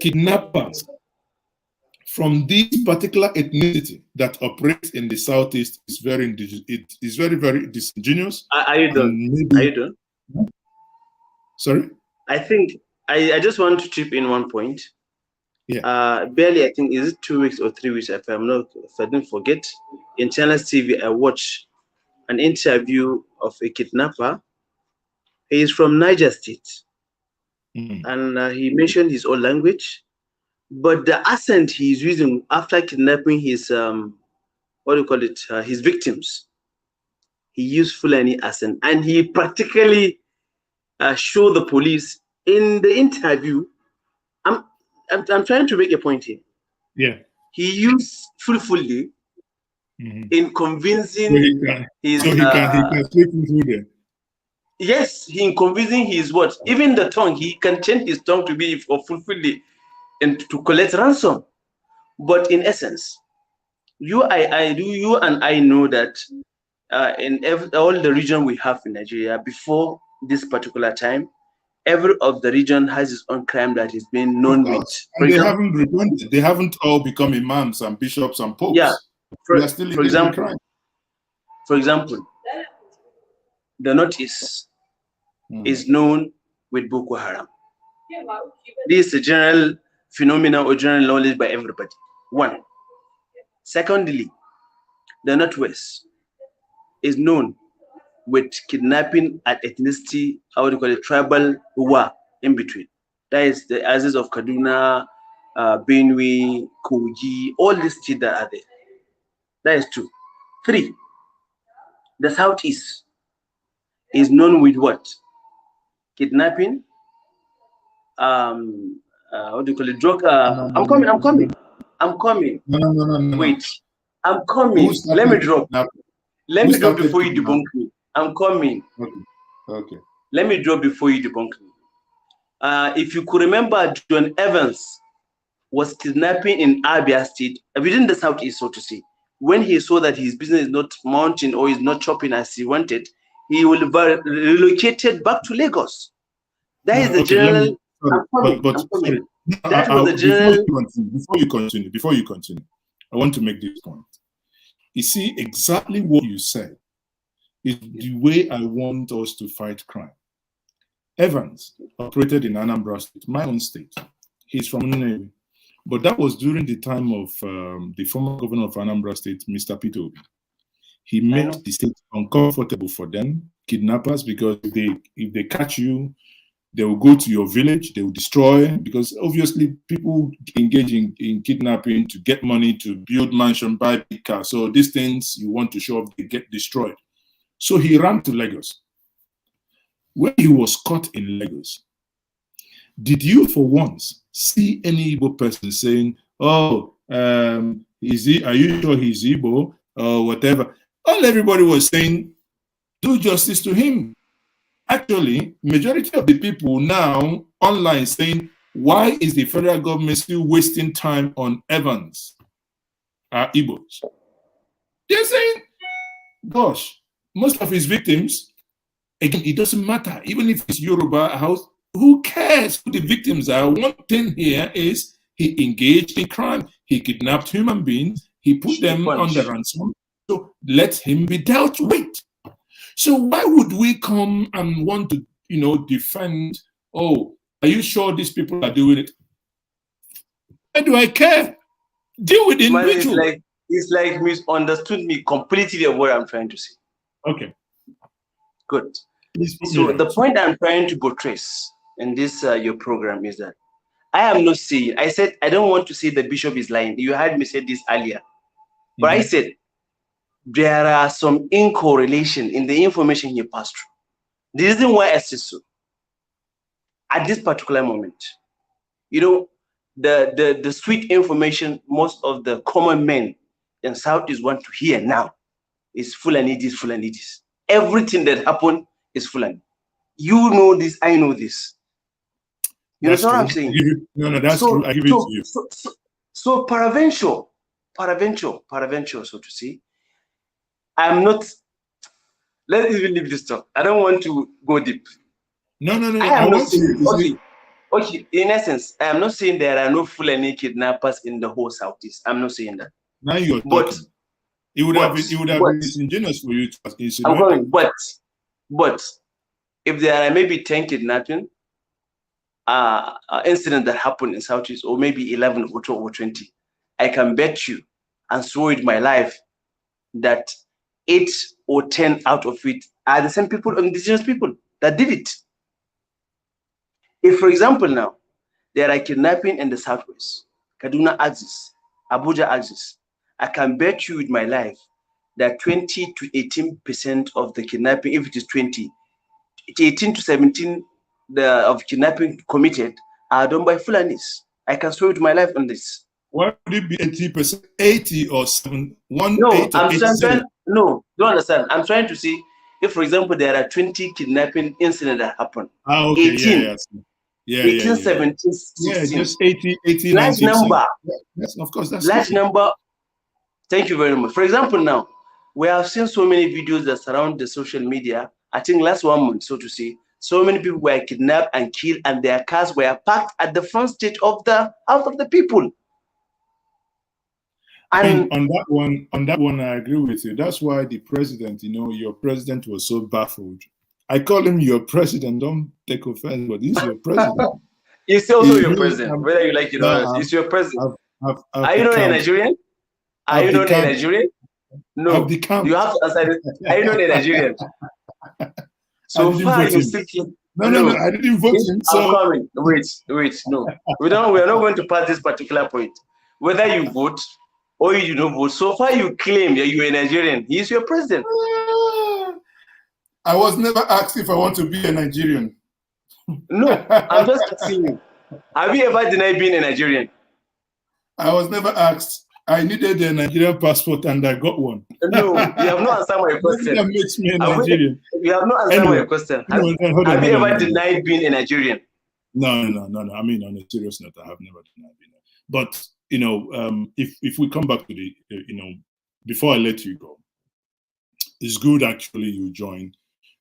kidnappers from this particular ethnicity that operates in the Southeast is very, very disingenuous. Are you done? Are you done? Sorry? I think I just want to chip in one point. Yeah. Barely, I think, is it 2 weeks or 3 weeks? If I didn't forget, in Channels TV, I watched an interview of a kidnapper. He is from Niger State, and he mentioned his own language, but the accent he is using after kidnapping his his victims, he used Fulani accent, and he practically showed the police in the interview. I'm trying to make a point here. Yeah. He used fully in convincing his. So he can speak through there. Yes, in convincing his what? Even the tongue, he can change his tongue to be for fulfilling and to collect ransom. But in essence, you and I know that in all the region we have in Nigeria before this particular time, every of the region has its own crime that is being known with. And they haven't repented. They haven't all become imams and bishops and popes. Yeah. For example, the Northeast is known with Boko Haram. This is a general phenomenon or general knowledge by everybody. One. Secondly, the Northwest is known with kidnapping at ethnicity, how do you call it, tribal war in between. That is the Aziz of Kaduna, Benue, Kogi, all these things that are there. That is two. Three, the Southeast is known with what? Kidnapping, what do you call it, drug, I'm coming. No. Wait, I'm coming. Let me drop. Let me drop before you debunk me. I'm coming. Okay. Let me drop before you debunk me. If you could remember, John Evans was kidnapping in Abia State, within the Southeast, so to say. When he saw that his business is not mounting or is not chopping as he wanted, he will be relocated back to Lagos. That is the general sorry. That was the general. Before you continue, I want to make this point. You see, exactly what you said is the way I want us to fight crime. Evans operated in Anambra State, my own state. He's from Nnewi. But that was during the time of the former governor of Anambra State, Mr. Peter Obi. He made the state uncomfortable for them, kidnappers, because if they catch you, they will go to your village, they will destroy, because obviously people engage in kidnapping to get money to build mansion, buy big cars. So these things you want to show off, they get destroyed. So he ran to Lagos. When he was caught in Lagos, did you for once see any Igbo person saying, oh, are you sure he's Igbo or whatever? All everybody was saying, do justice to him. Actually, majority of the people now online saying, why is the federal government still wasting time on Evans, Igbos? They're saying, gosh, most of his victims, again, it doesn't matter. Even if it's Yoruba house, who cares who the victims are? One thing here is he engaged in crime. He kidnapped human beings. He put them under ransom. So let him be dealt with. So why would we come and want to, defend, oh, are you sure these people are doing it? Why do I care? Deal with the individual. It's like misunderstood me completely of what I'm trying to say. Okay. Good. So the point I'm trying to buttress in this your program is that I am not saying, I said, I don't want to say the bishop is lying. You heard me say this earlier. But I said, there are some incorrelation in the information he passed through. The reason why I say so, at this particular moment, the sweet information most of the common men in Southeast want to hear now is Fulani this, Fulani this. Everything that happened is Fulani. You know this, I know this. You know what I'm saying? No, that's true. I give it to you. So paraventure, so to say, I'm not, let's even leave this talk. I don't want to go deep. No. I want to. Okay, in essence, I am not saying there are no Fulani kidnappers in the whole Southeast. I'm not saying that. Now you're talking. It would have been disingenuous for you to insinuate. I'm going, but if there are maybe 10 kidnapping incidents that happened in Southeast, or maybe 11 or 12 or 20, I can bet you and swear with my life that 8 or 10 out of it are the same people, indigenous people that did it. If, for example, now there are kidnapping in the Southwest, Kaduna axis, Abuja axis, I can bet you with my life that 20 to 18% of the kidnapping, if it is 20, 18 to 17 of kidnapping committed are done by Fulanis. I can swear with my life on this. Why would it be 80%? 80 or 7? No, no, don't understand. I'm trying to see if, for example, there are 20 kidnapping incidents that happen. Okay, 18, 18, 17, 16. Yeah, just 80, large 90%. number. Yes, of course, that's large number. Thank you very much. For example, now, we have seen so many videos that surround the social media. I think last 1 month, so to say, so many people were kidnapped and killed, and their cars were parked at the front stage of the house of the people. And on that one, I agree with you. That's why the president, your president was so baffled. I call him your president. Don't take offense, but he's your president. He's also your president, whether you like it or not. He's your president. Are you not a Nigerian? Are you not a Nigerian? No. You have to answer this. Are you not a Nigerian? So far, you still can't. No, I didn't vote him. So I'm coming. Wait, no. We are not going to pass this particular point. Whether you vote or you do not vote, so far you claim that you're a Nigerian. He is your president. I was never asked if I want to be a Nigerian. No, I'm just asking you. Have you ever denied being a Nigerian? I was never asked. I needed a Nigerian passport and I got one. No, you have not answered my question. That makes me a Nigerian. You have not answered my question. Have you ever denied being a Nigerian? No. I mean, on a serious note, I have never denied being. But if we come back to the, before I let you go, it's good actually you join.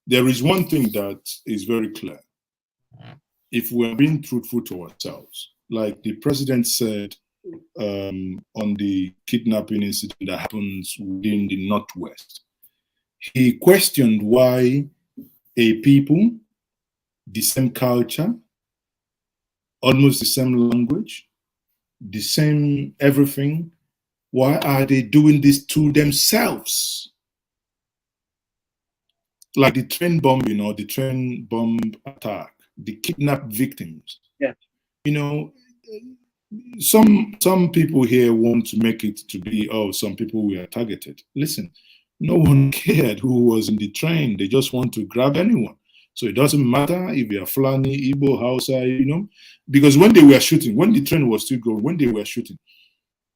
There is one thing that is very clear. if we're being truthful to ourselves, like the president said on the kidnapping incident that happens within the Northwest, he questioned why a people, the same culture, almost the same language, the same everything, why are they doing this to themselves? Like the train bombing or the train bomb attack, the kidnapped victims. Yeah. You know, some people here want to make it to be, oh, some people were targeted. Listen, no one cared who was in the train. They just want to grab anyone. So it doesn't matter if you're Fulani, Igbo, Hausa, you know, because when they were shooting, when the train was still going, when they were shooting,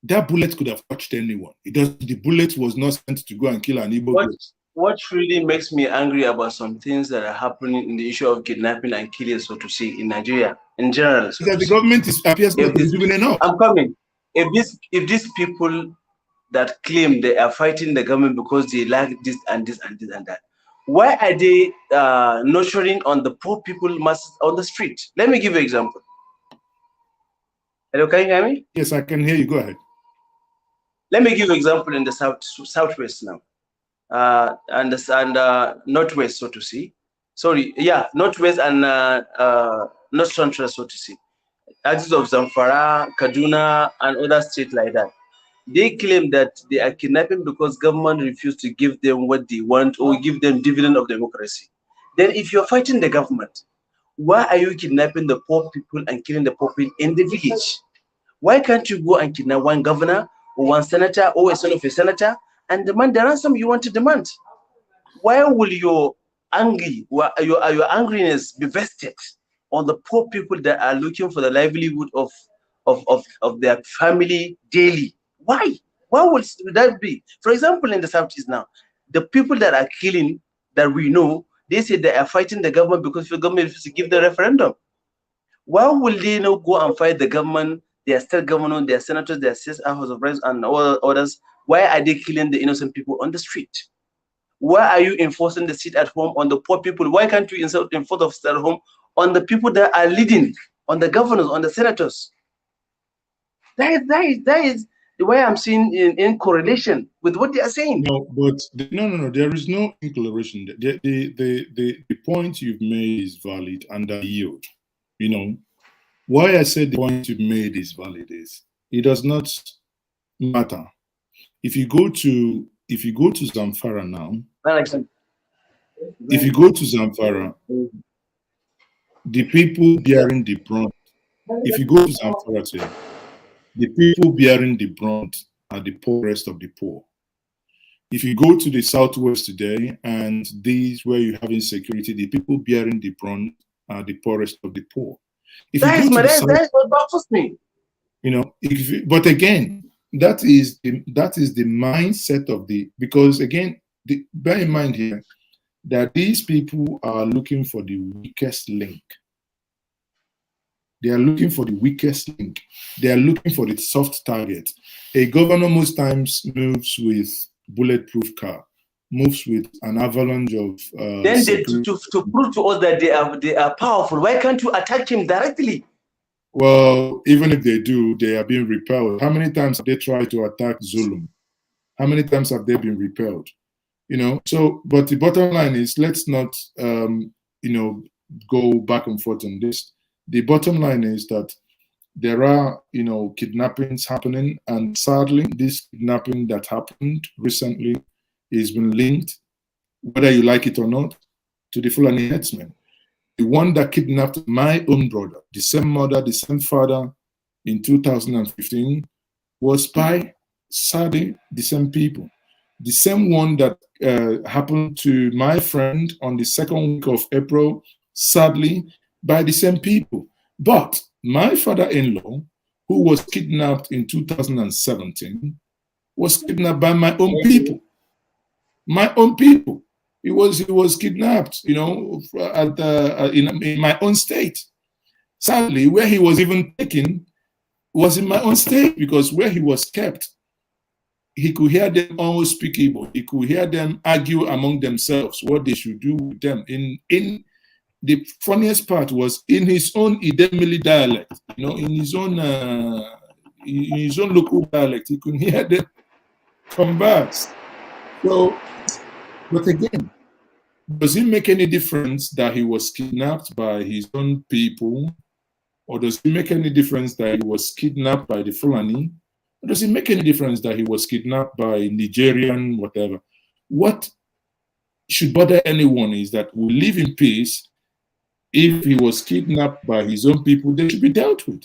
that bullet could have touched anyone. The bullet was not sent to go and kill an Igbo. What really makes me angry about some things that are happening in the issue of kidnapping and killing, so to say, in Nigeria in general, so that the government appears not to be doing enough. I'm coming. If these people that claim they are fighting the government because they like this and this and this and that, why are they nurturing on the poor people on the street? Let me give you an example. Hello, can you hear me? Yes, I can hear you. Go ahead. Let me give you an example in the southwest now. And northwest, so to say. Sorry, yeah, northwest and north central, so to say. Axis of Zamfara, Kaduna, and other states like that. They claim that they are kidnapping because government refused to give them what they want or give them dividend of democracy. Then if you're fighting the government, why are you kidnapping the poor people and killing the poor people in the village? Why can't you go and kidnap one governor or one senator or a son of a senator and demand the ransom you want to demand? Why will your angriness be vested on the poor people that are looking for the livelihood of their family daily? Why? Why would that be? For example, in the Southeast now, the people that are killing that we know, they say they are fighting the government because the government refused to give the referendum. Why will they not go and fight the government, their state government, their senators, their state house of reps, and all others? Why are they killing the innocent people on the street? Why are you enforcing the sit at home on the poor people? Why can't you enforce the sit at home on the people that are leading, on the governors, on the senators? That is the way I'm seeing in correlation with what they are saying. No, but no. There is no correlation. The point you've made is valid, and I yield. You know why I said the point you've made is valid is it does not matter. If you go to Zamfara now, if you go to Zamfara, the people bearing the brunt. If you go to Zamfara today, the people bearing the brunt are the poorest of the poor. If you go to the Southwest today, and these where you have insecurity, the people bearing the brunt are the poorest of the poor. That's what baffles me. You know, but again, that is the mindset of because again, bear in mind here that these people are looking for the weakest link. They are looking for the weakest link. They are looking for the soft target. A governor most times moves with bulletproof car, moves with an avalanche of. Then to prove to us that they are powerful, why can't you attack him directly? Well, even if they do, they are being repelled. How many times have they tried to attack Zulum? How many times have they been repelled? You know. So, but the bottom line is, let's not, go back and forth on this. The bottom line is that there are, kidnappings happening, and sadly, this kidnapping that happened recently has been linked, whether you like it or not, to the Fulani Herdsmen. The one that kidnapped my own brother, the same mother, the same father, in 2015, was by, sadly, the same people. The same one that happened to my friend on the second week of April, sadly, by the same people. But my father-in-law, who was kidnapped in 2017, was kidnapped by my own people. My own people. He was kidnapped, in my own state. Sadly, where he was even taken was in my own state, because where he was kept, he could hear them all speak Igbo. He could hear them argue among themselves what they should do with them in the funniest part was in his own Idemili dialect, you know, in his own local dialect, you could hear them converse. So, but again, does it make any difference that he was kidnapped by his own people? Or does it make any difference that he was kidnapped by the Fulani? Or does it make any difference that he was kidnapped by Nigerian, whatever? What should bother anyone is that we live in peace. If he was kidnapped by his own people, they should be dealt with.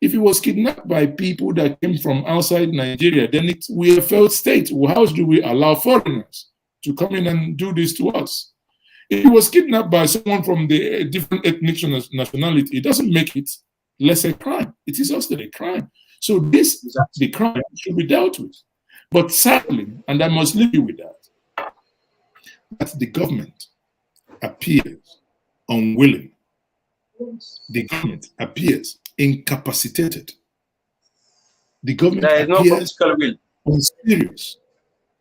If he was kidnapped by people that came from outside Nigeria, then we're a failed state. Well, how do we allow foreigners to come in and do this to us? If he was kidnapped by someone from the different ethnic nationality, it doesn't make it less a crime. It is also a crime. So this, the crime, should be dealt with. But sadly, and I must leave you with that the government appears unwilling. The government appears incapacitated. The government appears unserious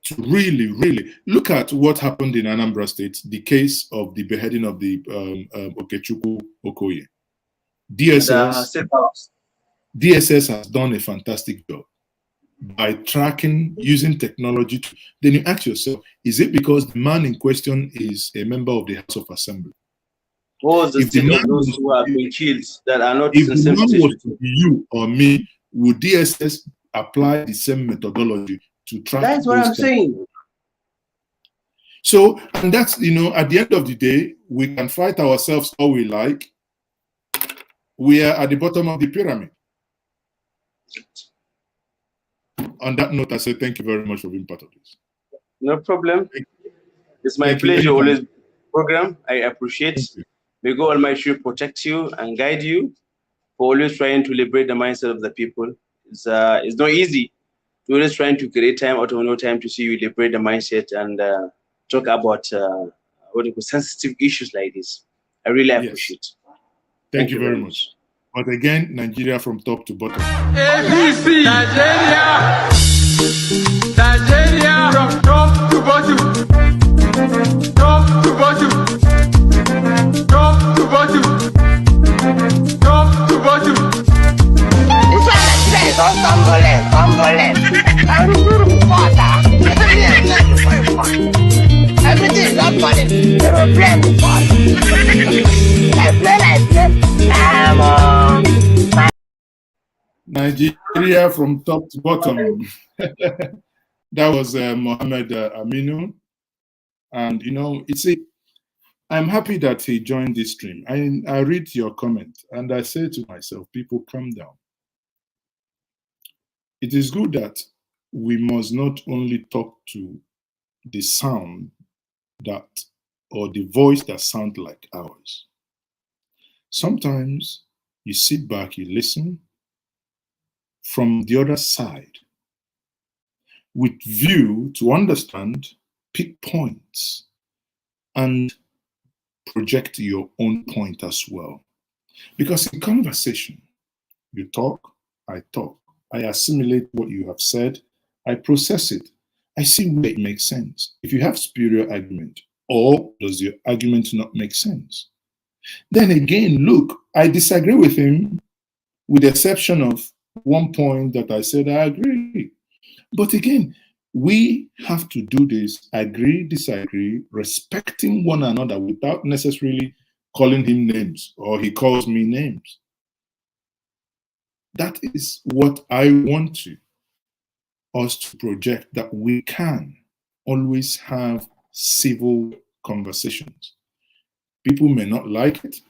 to really look at what happened in Anambra State, the case of the beheading of the Okechukwu Okoye. DSS has done a fantastic job by tracking, using technology. Then you ask yourself, is it because the man in question is a member of the House of Assembly? What was the state of those who have been killed that are not if in the same position? position? If the man was you or me, would DSS apply the same methodology to track? That's what I'm saying. So, and that's, you know, at the end of the day, we can fight ourselves all we like. We are at the bottom of the pyramid. On that note, I say thank you very much for being part of this. No problem. It's my pleasure always program. I appreciate. May God Almighty protect you and guide you for always trying to liberate the mindset of the people. It's not easy. We're always trying to create time out of no time to see you liberate the mindset and talk about sensitive issues like this. I really appreciate. Thank you very much. But again, Nigeria from top to bottom. ABC, Nigeria, Nigeria from top to bottom, top to bottom, top to bottom, top to bottom. This one Nigeria is all tumbling. I'm everything is not funny. They will blame the Nigeria from top to bottom. That was Mohammed Aminu. And, you know, I'm happy that he joined this stream. I read your comment and I say to myself, people, calm down. It is good that we must not only talk to the sound that, or the voice that sounds like ours. Sometimes you sit back, you listen from the other side with view to understand, pick points, and project your own point as well. Because in conversation, you talk, I talk, I assimilate what you have said, I process it, I see where it makes sense. If you have superior argument, or does your argument not make sense? Then again, look, I disagree with him with the exception of one point that I said I agree. But again, we have to do this, agree, disagree, respecting one another without necessarily calling him names or he calls me names. That is what I want us to project, that we can always have civil conversations. People may not like it.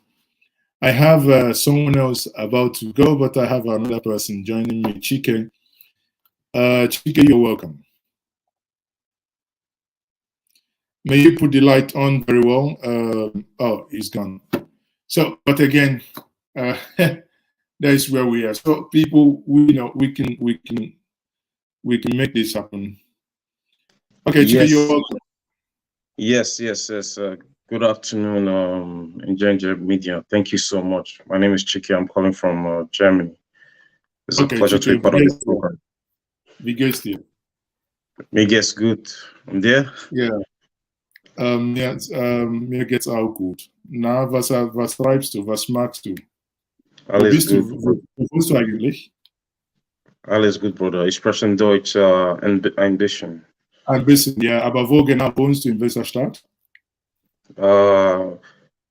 I have someone else about to go, but I have another person joining me, Chike. Chike, you're welcome. May you put the light on very well. Oh, he's gone. So, but again, that is where we are. So, people, we can make this happen. Okay, Chike, yes. you're welcome. Yes. Good afternoon, Enjoy Media. Thank you so much. My name is Chike. I'm calling from Germany. It's a pleasure to be part of this program. Wie geht's dir? Me gets good. I'm there. Yeah. Mir geht's auch gut. Na, was treibst du? Was magst du? Alles gut. Wo wohnst du eigentlich? Alles gut, Bruder. Ich spreche Deutsch ein bisschen. Ein bisschen, ja. Aber wo genau wohnst du? In welcher Stadt?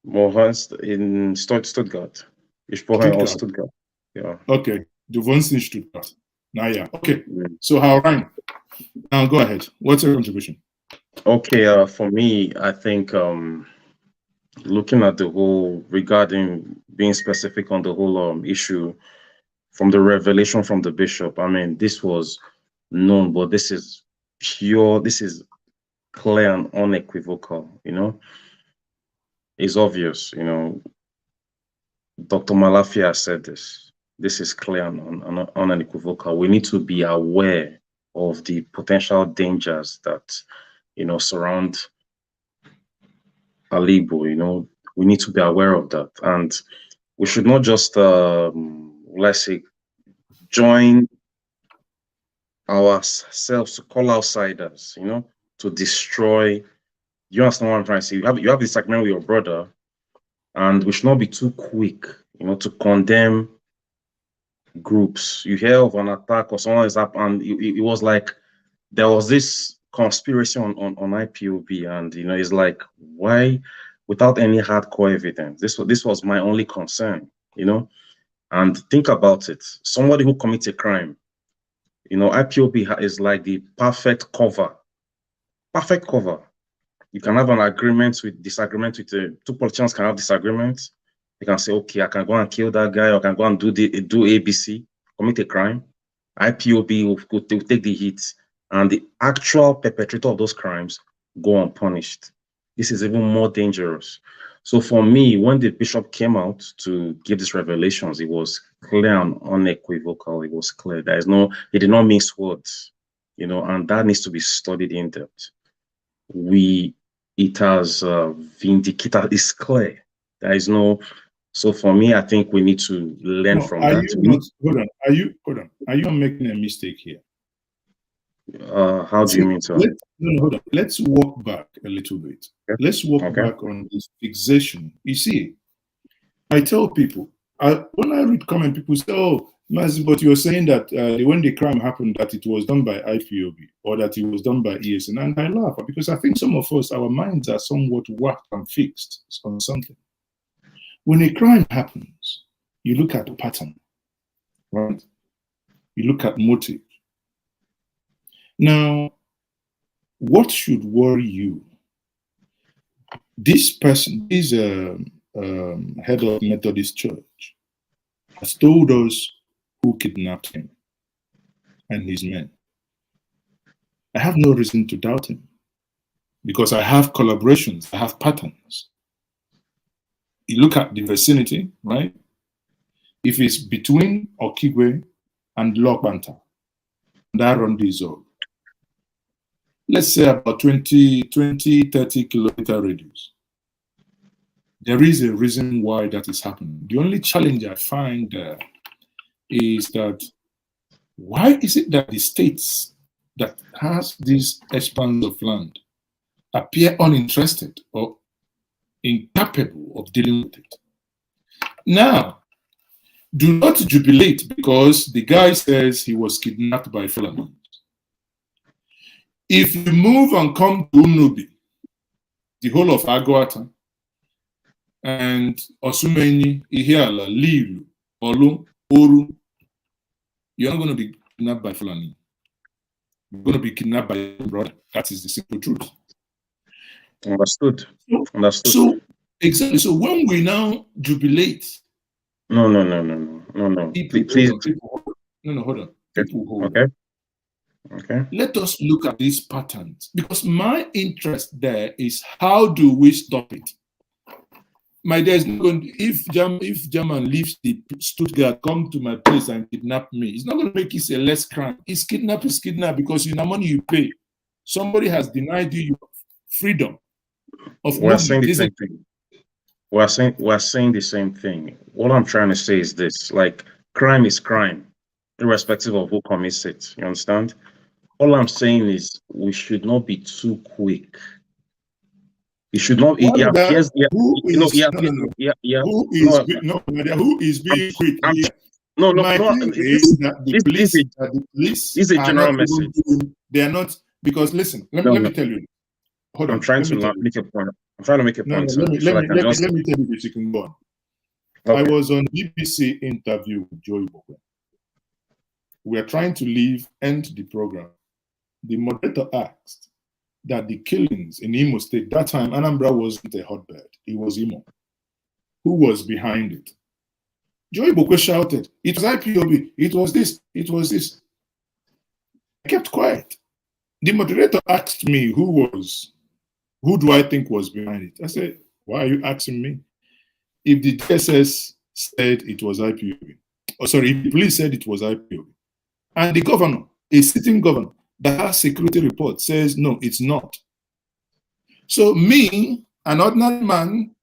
Mohans in Stuttgart. Ich wohne aus Stuttgart. Ja. Okay. Du wohnst in Stuttgart. Naja, okay. So how rein? Now go ahead. What's your contribution? Okay, for me, I think looking at the whole, regarding being specific on the whole issue from the revelation from the bishop, I mean, this was known, but this is pure, this is clear and unequivocal, you know. It's obvious, you know. Dr. Malafia said this. This is clear and unequivocal. We need to be aware of the potential dangers that, you know, surround Alibo, you know. We need to be aware of that. And we should not just, let's say, join ourselves to call outsiders, you know, to destroy. You understand what I'm trying to say? You have this agreement with your brother, and we should not be too quick, you know, to condemn groups. You hear of an attack or someone is up, and it was like there was this conspiracy on IPOB, and you know, it's like, why, without any hardcore evidence? This was my only concern, you know. And think about it: somebody who commits a crime, you know, IPOB is like the perfect cover. Perfect cover. You can have an agreement with disagreement with two politicians can have disagreements. They can say, okay, I can go and kill that guy, or I can go and do ABC, commit a crime. IPOB will take the hit, and the actual perpetrator of those crimes go unpunished. This is even more dangerous. So for me, when the bishop came out to give these revelations, it was clear and unequivocal. It was clear. There is no, he did not mince words, you know, and that needs to be studied in depth. It has vindicated, it's clear. There is no, so for me, I think we need to learn from that. Hold on. Are you making a mistake here? How do you mean so? Hold on. Let's walk back a little bit. Okay. Let's walk back on this fixation. You see, I tell people, when I read comment, people say, oh, but you're saying that when the crime happened, that it was done by IPOB or that it was done by ESN. And I laugh because I think some of us, our minds are somewhat whacked and fixed on something. When a crime happens, you look at the pattern, right? You look at motive. Now, what should worry you? This person is a head of Methodist Church, has told us who kidnapped him and his men. I have no reason to doubt him because I have collaborations, I have patterns. You look at the vicinity, right? If it's between Okigwe and Lokbanta, that run the zone, let's say about 30 kilometer radius. There is a reason why that is happening. The only challenge I find is that why is it that the states that has this expanse of land appear uninterested or incapable of dealing with it? Now, do not jubilate because the guy says he was kidnapped by Fulani. If you move and come to Unubi, the whole of Agwata, and Osumeni, Ihiala, Lilu, Olu, Oru, you're not going to be kidnapped by Fulani. You're going to be kidnapped by your brother. That is the simple truth. Understood. Understood. So, exactly. So when we now jubilate, No. Please. Hold on. Okay. Okay. Let us look at these patterns because my interest there is how do we stop it? My dear, if German leaves the Stuttgart, come to my place and kidnap me, it's not going to make it a less crime. It's kidnap because you know money you pay. Somebody has denied you your freedom of We're saying the same thing. We're saying the same thing. What I'm trying to say is this: like, crime is crime, irrespective of who commits it. You understand? All I'm saying is we should not be too quick It should not. He appears. Who is being quick here? My thing is that the police is a general message. They are not, because listen. Let me tell you. Hold on. I'm trying to make a point. I'm trying to make a point. Let me tell you this. You can go on. Okay. I was on BBC interview with Joy Bowen. We are trying to end the program. The moderator asked that the killings in Imo State, that time Anambra wasn't a hotbed, it was Imo. Who was behind it? Joy Bowen shouted, it was IPOB, it was this, it was this. I kept quiet. The moderator asked me who do I think was behind it? I said, why are you asking me? If the DSS said it was IPOB, if the police said it was IPOB, and the governor, a sitting governor, that has security report says, no, it's not. So me, an ordinary man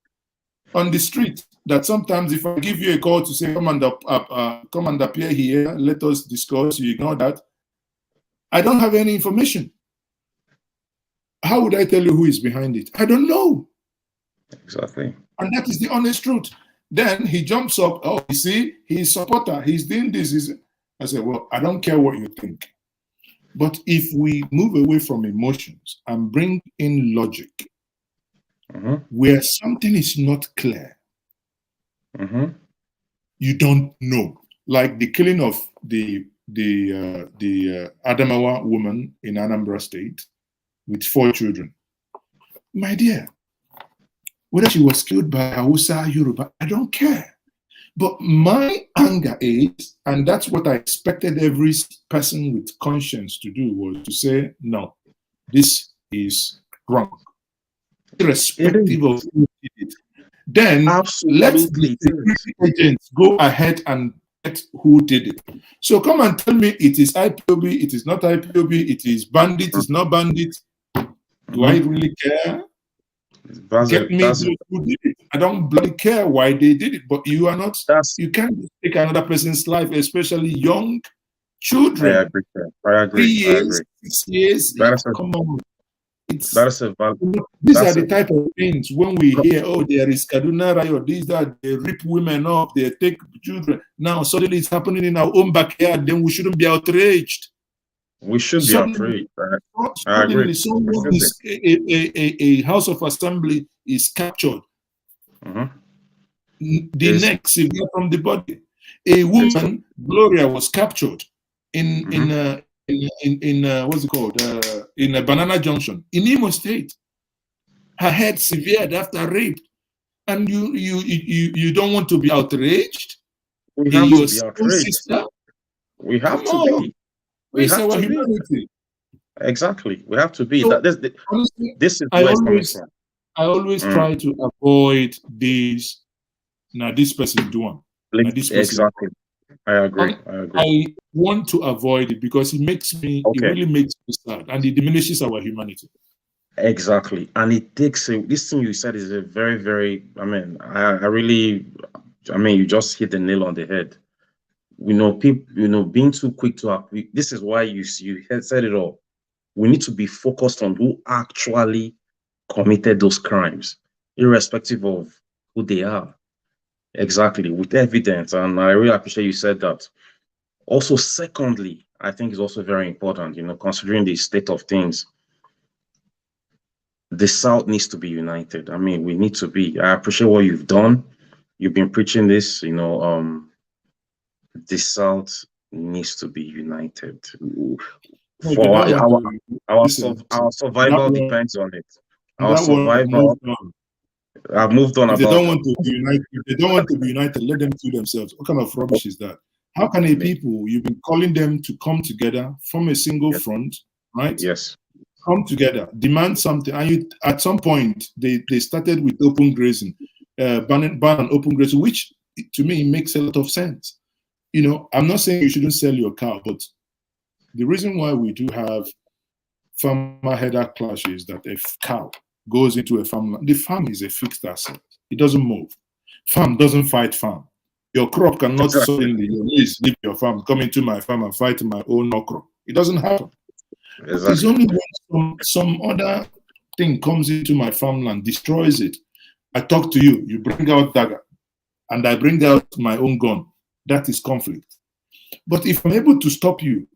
on the street, that sometimes if I give you a call to say, come and appear here, let us discuss, you ignore that, I don't have any information. How would I tell you who is behind it? I don't know. Exactly. And that is the honest truth. Then he jumps up, oh, you see, he's a supporter, he's doing this. I said, well, I don't care what you think. But if we move away from emotions and bring in logic, where something is not clear, you don't know. Like the killing of the Adamawa woman in Anambra State with 4 children. My dear, whether she was killed by Hausa, Yoruba, I don't care. But my anger is, and that's what I expected every person with conscience to do, was to say, no, this is wrong. Irrespective of who did it. Then let the security agents go ahead and get who did it. So come and tell me it is IPOB, it is not IPOB, it is bandit, it's not bandit. Do I really care? Get me who did it. I don't bloody care why they did it, but you are not. You can't take another person's life, especially young children. I agree. 3 years, 6 years. Come on. These are the type of things when we hear, oh, there is Kaduna riot, these that they rip women off, they take children. Now suddenly it's happening in our own backyard. Then we shouldn't be outraged. We should be outraged. I agree. Someone is, a House of Assembly is captured. The neck severe from the body. A woman, Gloria, was captured in what's it called? In a Banana Junction in Imo State. Her head severed after rape, and you don't want to be outraged. We have to be outraged. Sister? We have to be. We have to be. Exactly. We have to be. So, this is where it's coming from. I always try to avoid these. Now this person do one. Exactly. I agree. I want to avoid it because it makes me. It really makes me sad, and it diminishes our humanity. Exactly, and it takes this thing you said is a very, very. I mean, you just hit the nail on the head. People, being too quick to. This is why you had said it all. We need to be focused on who actually committed those crimes, irrespective of who they are. Exactly, with evidence, and I really appreciate you said that. Also, secondly, I think it's also very important, considering the state of things, the South needs to be united. I mean, we need to be. I appreciate what you've done. You've been preaching this, the South needs to be united. For our survival depends on it. Our survival. I've moved on. If they don't want to be united, let them kill themselves. What kind of rubbish is that? How can a people, you've been calling them to come together, form a single front, right? Yes. Come together, demand something, and at some point they started with open grazing, ban on open grazing, which to me makes a lot of sense. I'm not saying you shouldn't sell your cow, but the reason why we do have farmer header clashes that a cow goes into a farmland. The farm is a fixed asset. It doesn't move. Farm doesn't fight farm. Your crop cannot suddenly leave your farm, come into my farm and fight my own okra. It doesn't happen. Exactly. It's only when some other thing comes into my farmland, destroys it, I talk to you, you bring out dagger, and I bring out my own gun. That is conflict. But if I'm able to stop you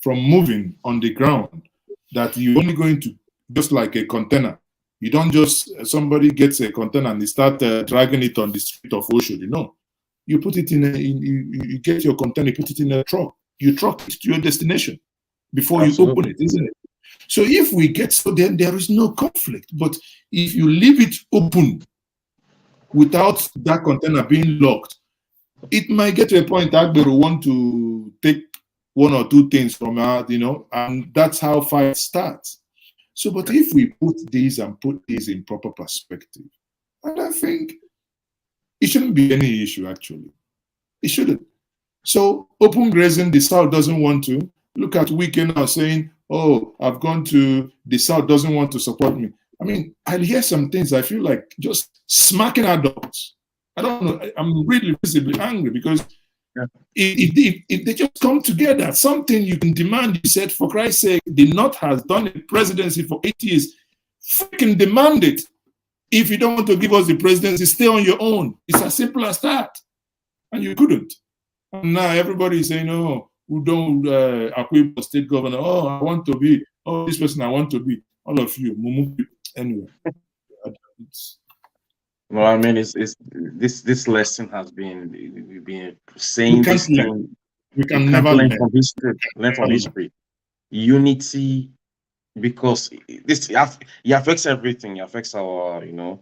from moving on the ground, that you're only going to, just like a container, you don't just, somebody gets a container and they start dragging it on the street of Oshodi. You know, you put it you get your container, you put it in a truck, you truck it to your destination before you open it, isn't it? So if we get so, then there is no conflict. But if you leave it open without that container being locked, it might get to a point that they will want to take one or two things from out, you know, and that's how fight starts. So, but if we put these and put these in proper perspective, and I think it shouldn't be any issue, actually. It shouldn't. So, open grazing, the South doesn't want to. Look at Wike now saying, oh, I've gone to, the South doesn't want to support me. I mean, I hear some things, I feel like just smacking adults. I don't know, I'm really visibly angry because if they just come together, something you can demand, you said, for Christ's sake, the North has done a presidency for 8 years. Freaking demand it. If you don't want to give us the presidency, stay on your own. It's as simple as that. And you couldn't. And now everybody is saying, oh, who don't Akwe state governor, oh, I want to be, oh, this person I want to be. All of you, anyway. Well, I mean, it's this lesson has been, we've been saying this thing. We can never learn from history. Learn from history. Unity, because this it affects everything. It affects our, you know,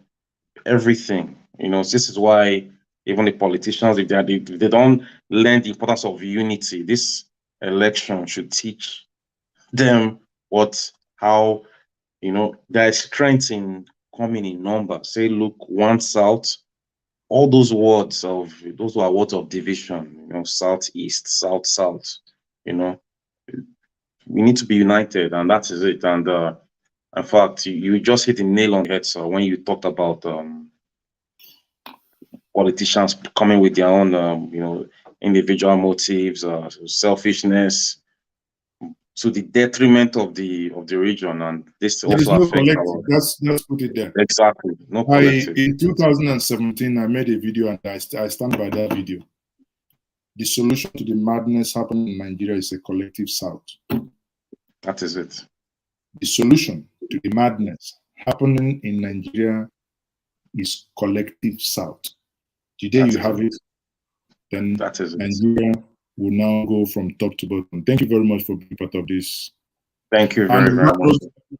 everything. You know, this is why even the politicians, if they don't learn the importance of unity, this election should teach them how, you know, there is strength in coming in number. Say, look, one South, all those words are words of division, you know, Southeast, South, you know, we need to be united, and that is it. And in fact, you just hit the nail on the head, sir, when you talked about politicians coming with their own, you know, individual motives, selfishness, to the detriment of the region, and this also affects let's put it there. Exactly. No collective. In 2017, I made a video, and I stand by that video. The solution to the madness happening in Nigeria is a collective South. That is it. The solution to the madness happening in Nigeria is collective South. Today you have it, then that is Nigeria will now go from top to bottom. Thank you very much for being part of this. Thank you very much.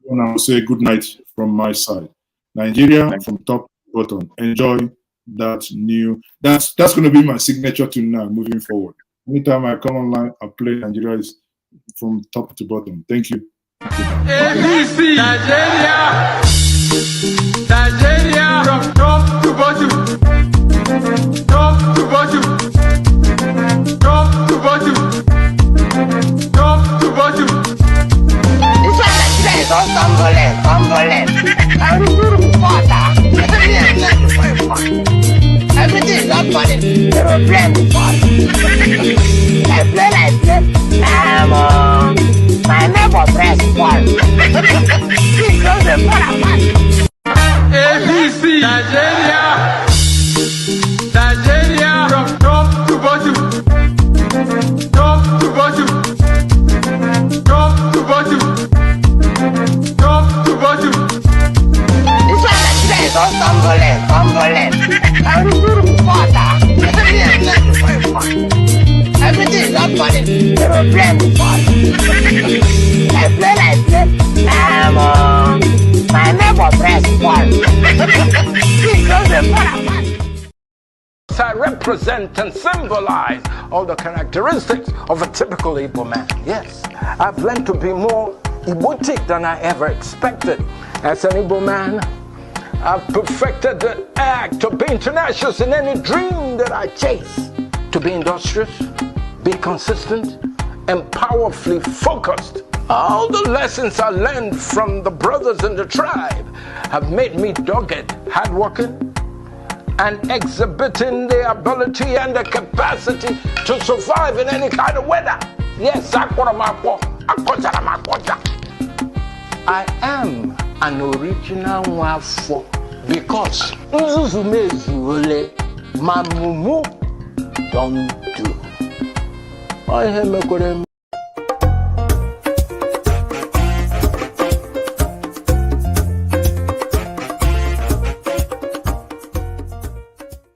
And I will say good night from my side. Nigeria from top to bottom. Enjoy that new. That's going to be my signature tune now moving forward. Anytime I come online, I play Nigeria is from top to bottom. Thank you. ABC, Nigeria from top to bottom. Top to bottom. Top to bottom. Top to bottom. This one Nigeria is all tumbling. Everything is not funny. They will blame the I play. My neighbor press one. He close the apart. ABC, Nigeria from top to bottom. Top to bottom. Top to bottom. Top to bottom. This one Nigeria is all tumbling. Everything is not funny. They will blame the I play. My neighbor press one. He close the apart. I represent and symbolize all the characteristics of a typical Igbo man. Yes, I've learned to be more Igbotic than I ever expected. As an Igbo man, I've perfected the act to be tenacious in any dream that I chase. To be industrious, be consistent, and powerfully focused. All the lessons I learned from the brothers in the tribe have made me dogged, hardworking, and exhibiting the ability and the capacity to survive in any kind of weather. Yes, I am an original wafo because Nzuzumezuole Mamumu don't do. I am a good